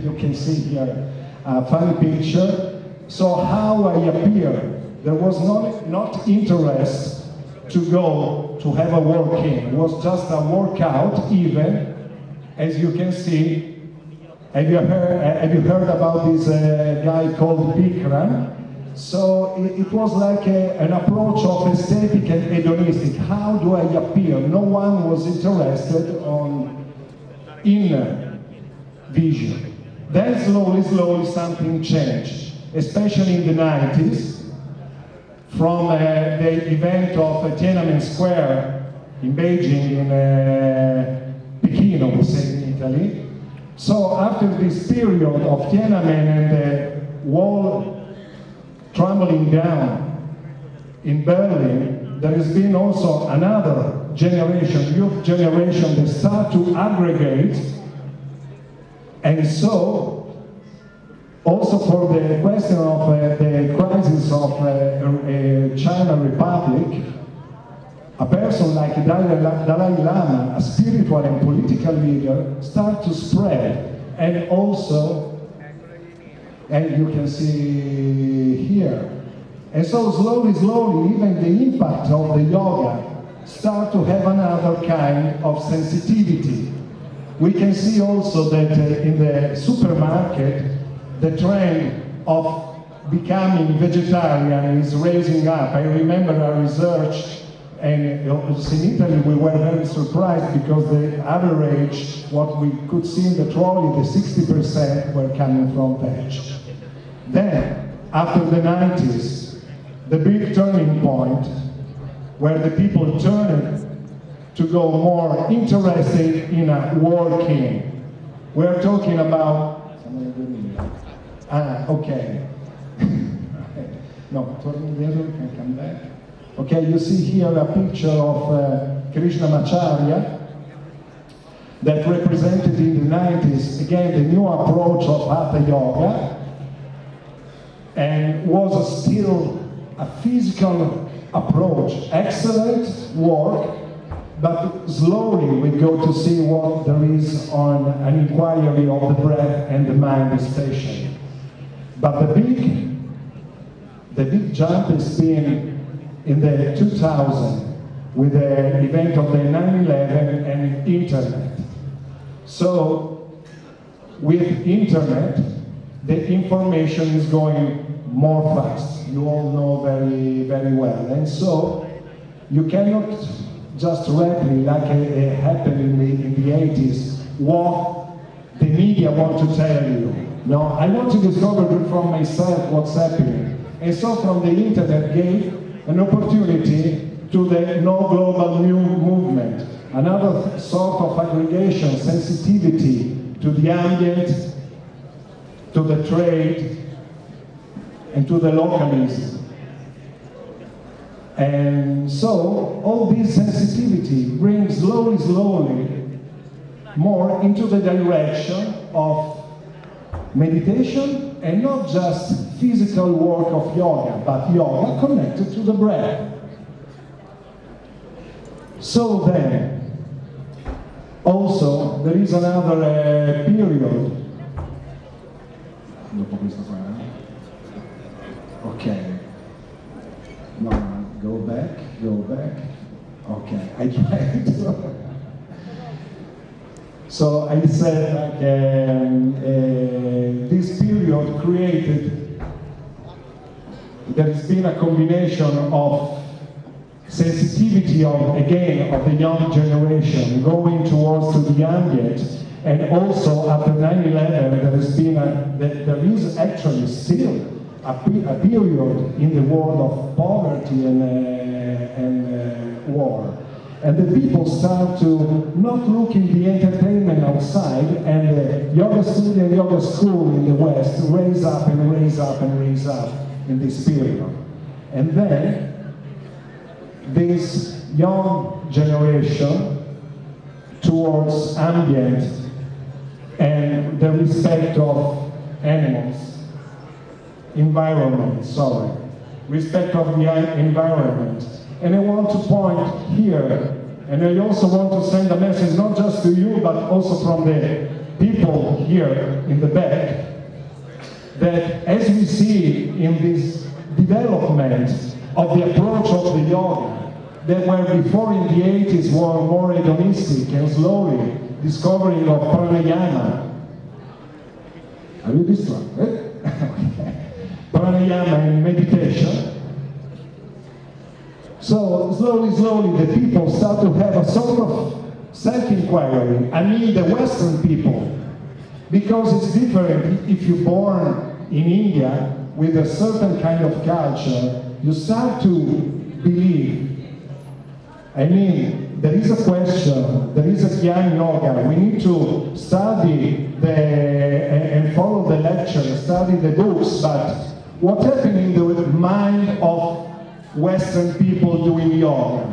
you can see here a funny picture, so how I appear. There was not interest to go to have a work-in. It was just a workout, even, as you can see. Have you heard about this guy called Bikram? So it was like an approach of aesthetic and hedonistic. How do I appear? No one was interested on inner vision. Then slowly something changed, especially in the 90s, from the event of Tiananmen Square in Beijing, in Pechino, we say in Italy. So after this period of Tiananmen and the wall trembling down in Berlin, there has been also another generation, youth generation, that start to aggregate. And so, also for the question of the crisis of China Republic, a person like Dalai Lama, a spiritual and political leader, start to spread. And also, and you can see here, and so slowly, even the impact of the yoga start to have another kind of sensitivity. We can see also that in the supermarket, the trend of becoming vegetarian is raising up. I remember our research, and in Italy we were very surprised because the average, what we could see in the trolley, the 60% were coming from veg. Then, after the 90s, the big turning point, where the people turned to go more interested in a working. We're talking about, okay. No, turn indietro, can come back. Okay, you see here a picture of Krishnamacharya that represented in the 90s, again, the new approach of Hatha Yoga, and was still a physical approach, excellent work, but slowly we go to see what there is on an inquiry of the breath and the mind especially. But the big jump has been in the 2000 with the event of the 9/11 and internet. So with internet, the information is going more fast. You all know very, very well. And so you cannot just rapidly, like it happened in the 80s, what the media want to tell you. No, I want to discover from myself what's happening. And so from the internet gave an opportunity to the No Global New movement, another sort of aggregation, sensitivity to the ambient, to the trade, and to the localism. And so all this sensitivity brings slowly more into the direction of meditation, and not just physical work of yoga, but yoga connected to the breath. So then, also, there is another period. Okay. No, go back. Okay, I tried to. So I said, like, this period created, there has been a combination of sensitivity of the young generation going towards to the ambient, And also after 9/11, there is actually still a period in the world of poverty and war. And the people start to not look in the entertainment outside, and the yoga studio and yoga school in the West raise up and raise up and raise up in this period. And then this young generation towards ambient and the respect of animals, respect of the environment. And I want to point here, and I also want to send a message not just to you, but also from the people here in the back, that as we see in this development of the approach of the yoga, that were before in the 80s were more hedonistic and slowly discovering of pranayama. Are you distracted? Pranayama and meditation. So slowly the people start to have a sort of self-inquiry. I mean the Western people, because it's different if you're born in India with a certain kind of culture, you start to believe. I mean, there is a question, there is a Jnana Yoga, we need to study and follow the lecture, study the books, but what happened in the mind of Western people doing yoga?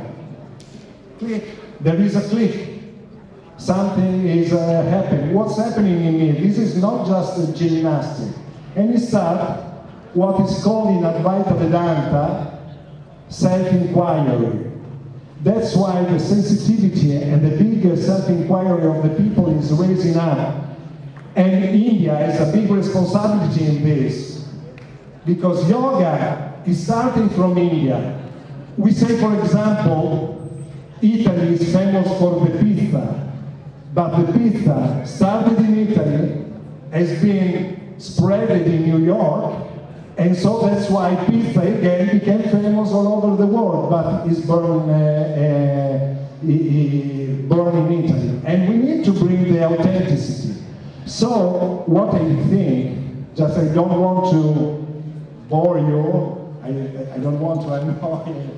Click, there is a click. Something is happening. What's happening in me? This is not just a gymnastic. And it starts what is called in Advaita Vedanta self-inquiry. That's why the sensitivity and the big self-inquiry of the people is raising up. And India has a big responsibility in this, because yoga is starting from India. We say, for example, Italy is famous for the pitta, but the pitta started in Italy, has been spread in New York, and so that's why pitta again became famous all over the world, but is born in Italy. And we need to bring the authenticity. So what I think, just I don't want to bore you, I don't want to annoy you,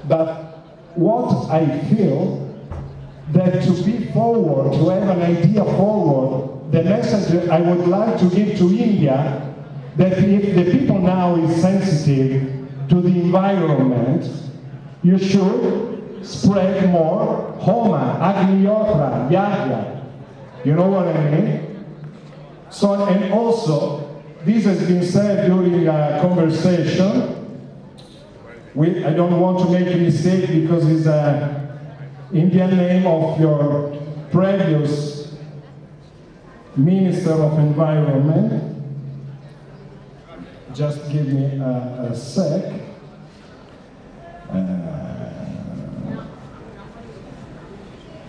but what I feel that to be forward, to have an idea forward, the message I would like to give to India, that if the people now is sensitive to the environment, you should spread more Homa, Agniyotra, Yajna. You know what I mean? So, and also, this has been said during a conversation. I don't want to make a mistake because it's an Indian name of your previous Minister of Environment. Just give me a sec.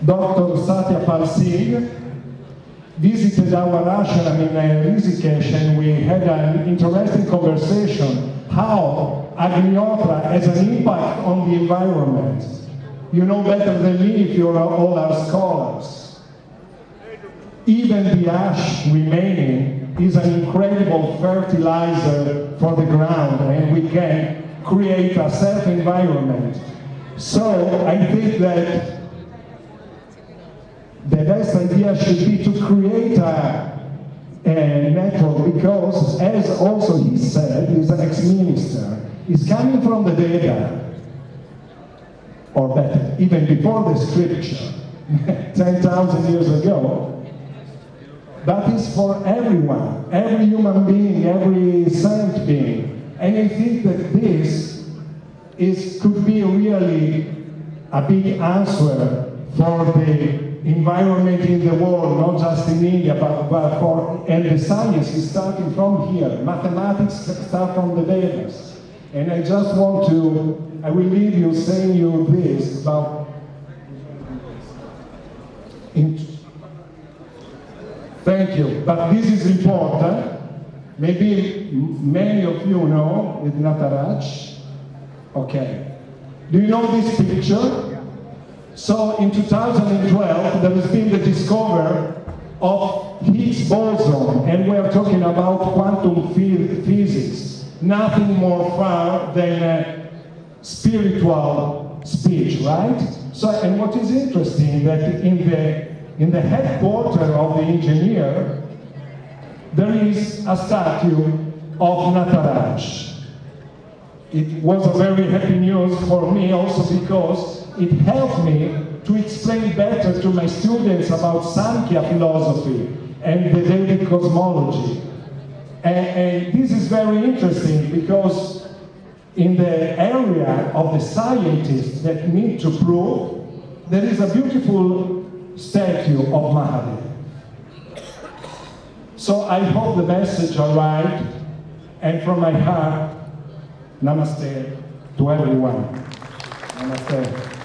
Dr. Satyapal Singh visited our ashram in Rishikesh, and we had an interesting conversation how Agniyotra has an impact on the environment. You know better than me if you're all our scholars. Even the ash remaining is an incredible fertilizer for the ground, and we can create a self-environment. So I think that the best idea should be to create a network, because as also he said, he's an ex-minister, he's coming from the Veda, or better, even before the scripture, 10,000 years ago. But it's for everyone, every human being, every sentient being. And I think that this could be really a big answer for the environment in the world, not just in India, but for, and the science is starting from here. Mathematics start from the Vedas. And I just want to, I will leave you saying you this about, thank you, but this is important. Maybe many of you know with Nataraj. Okay. Do you know this picture? So in 2012, there has been the discovery of Higgs boson, and we are talking about quantum physics, nothing more far than a spiritual speech, right? So, and what is interesting that in the headquarters of the engineer, there is a statue of Nataraj. It was a very happy news for me also because it helped me to explain better to my students about Sankhya philosophy and the Vedic cosmology. And this is very interesting because in the area of the scientists that need to prove, there is a beautiful statue of Mahadev. So I hope the message arrived, and from my heart, namaste to everyone. Namaste.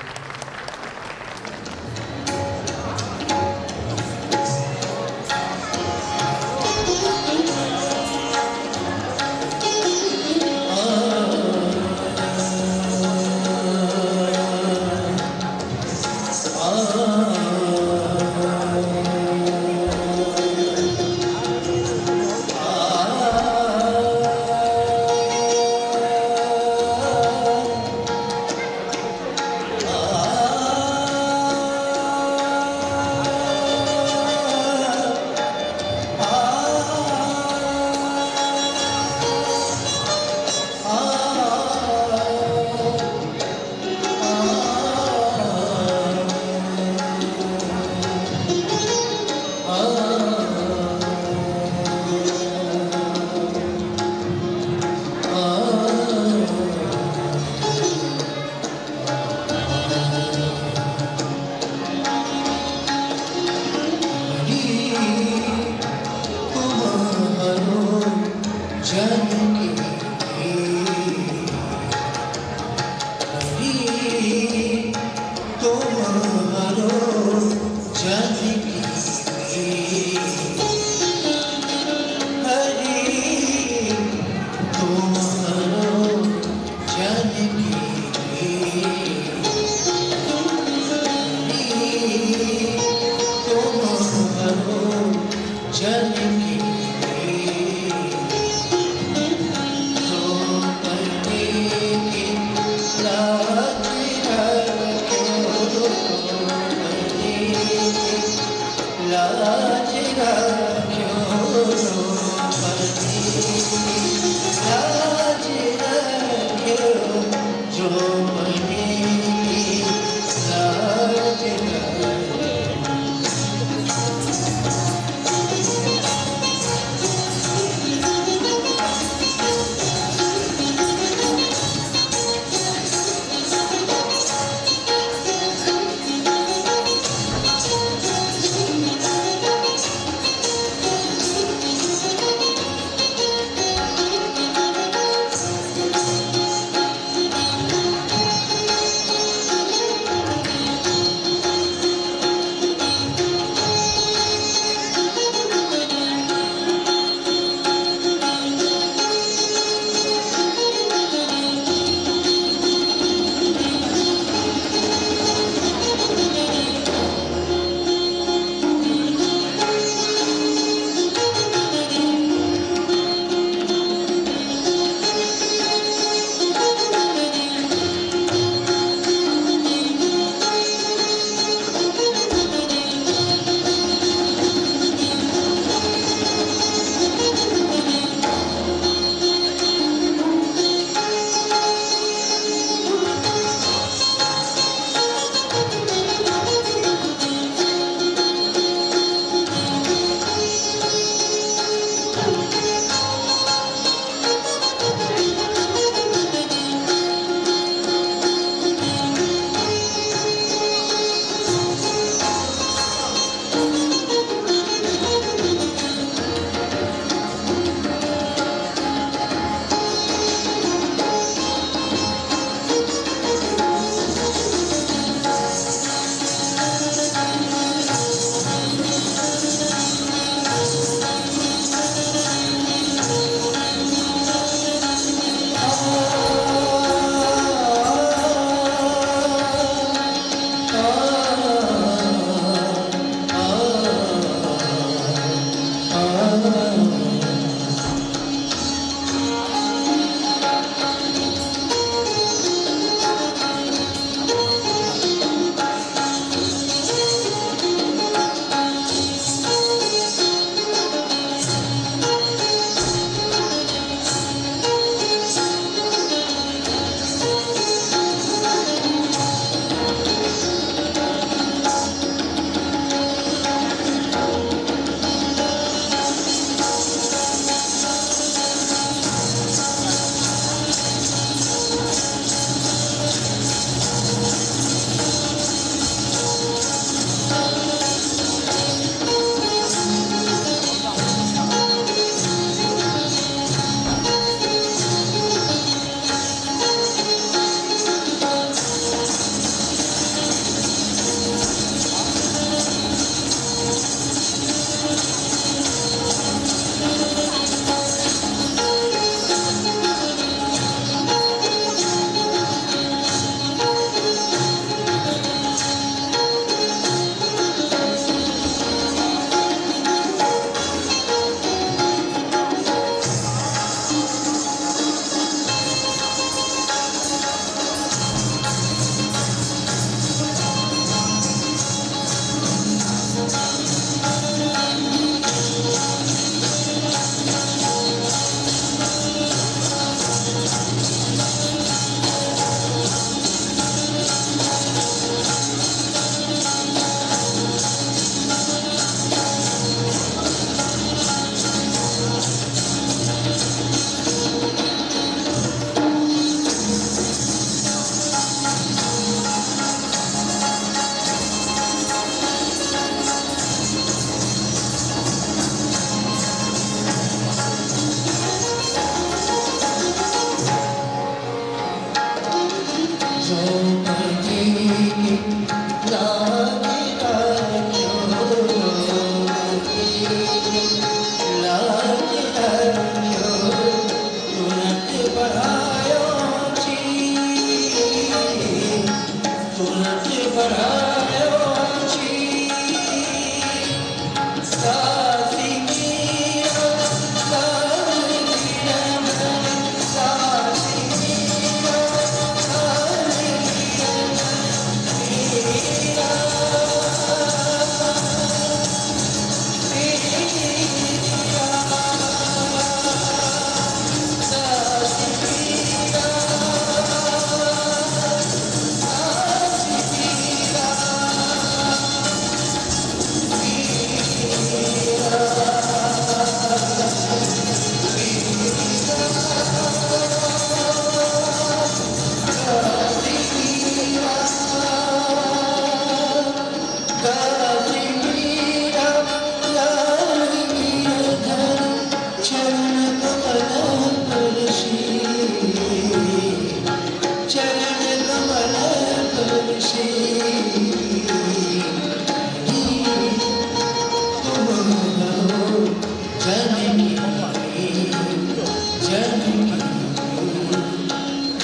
Love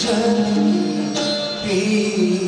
जल P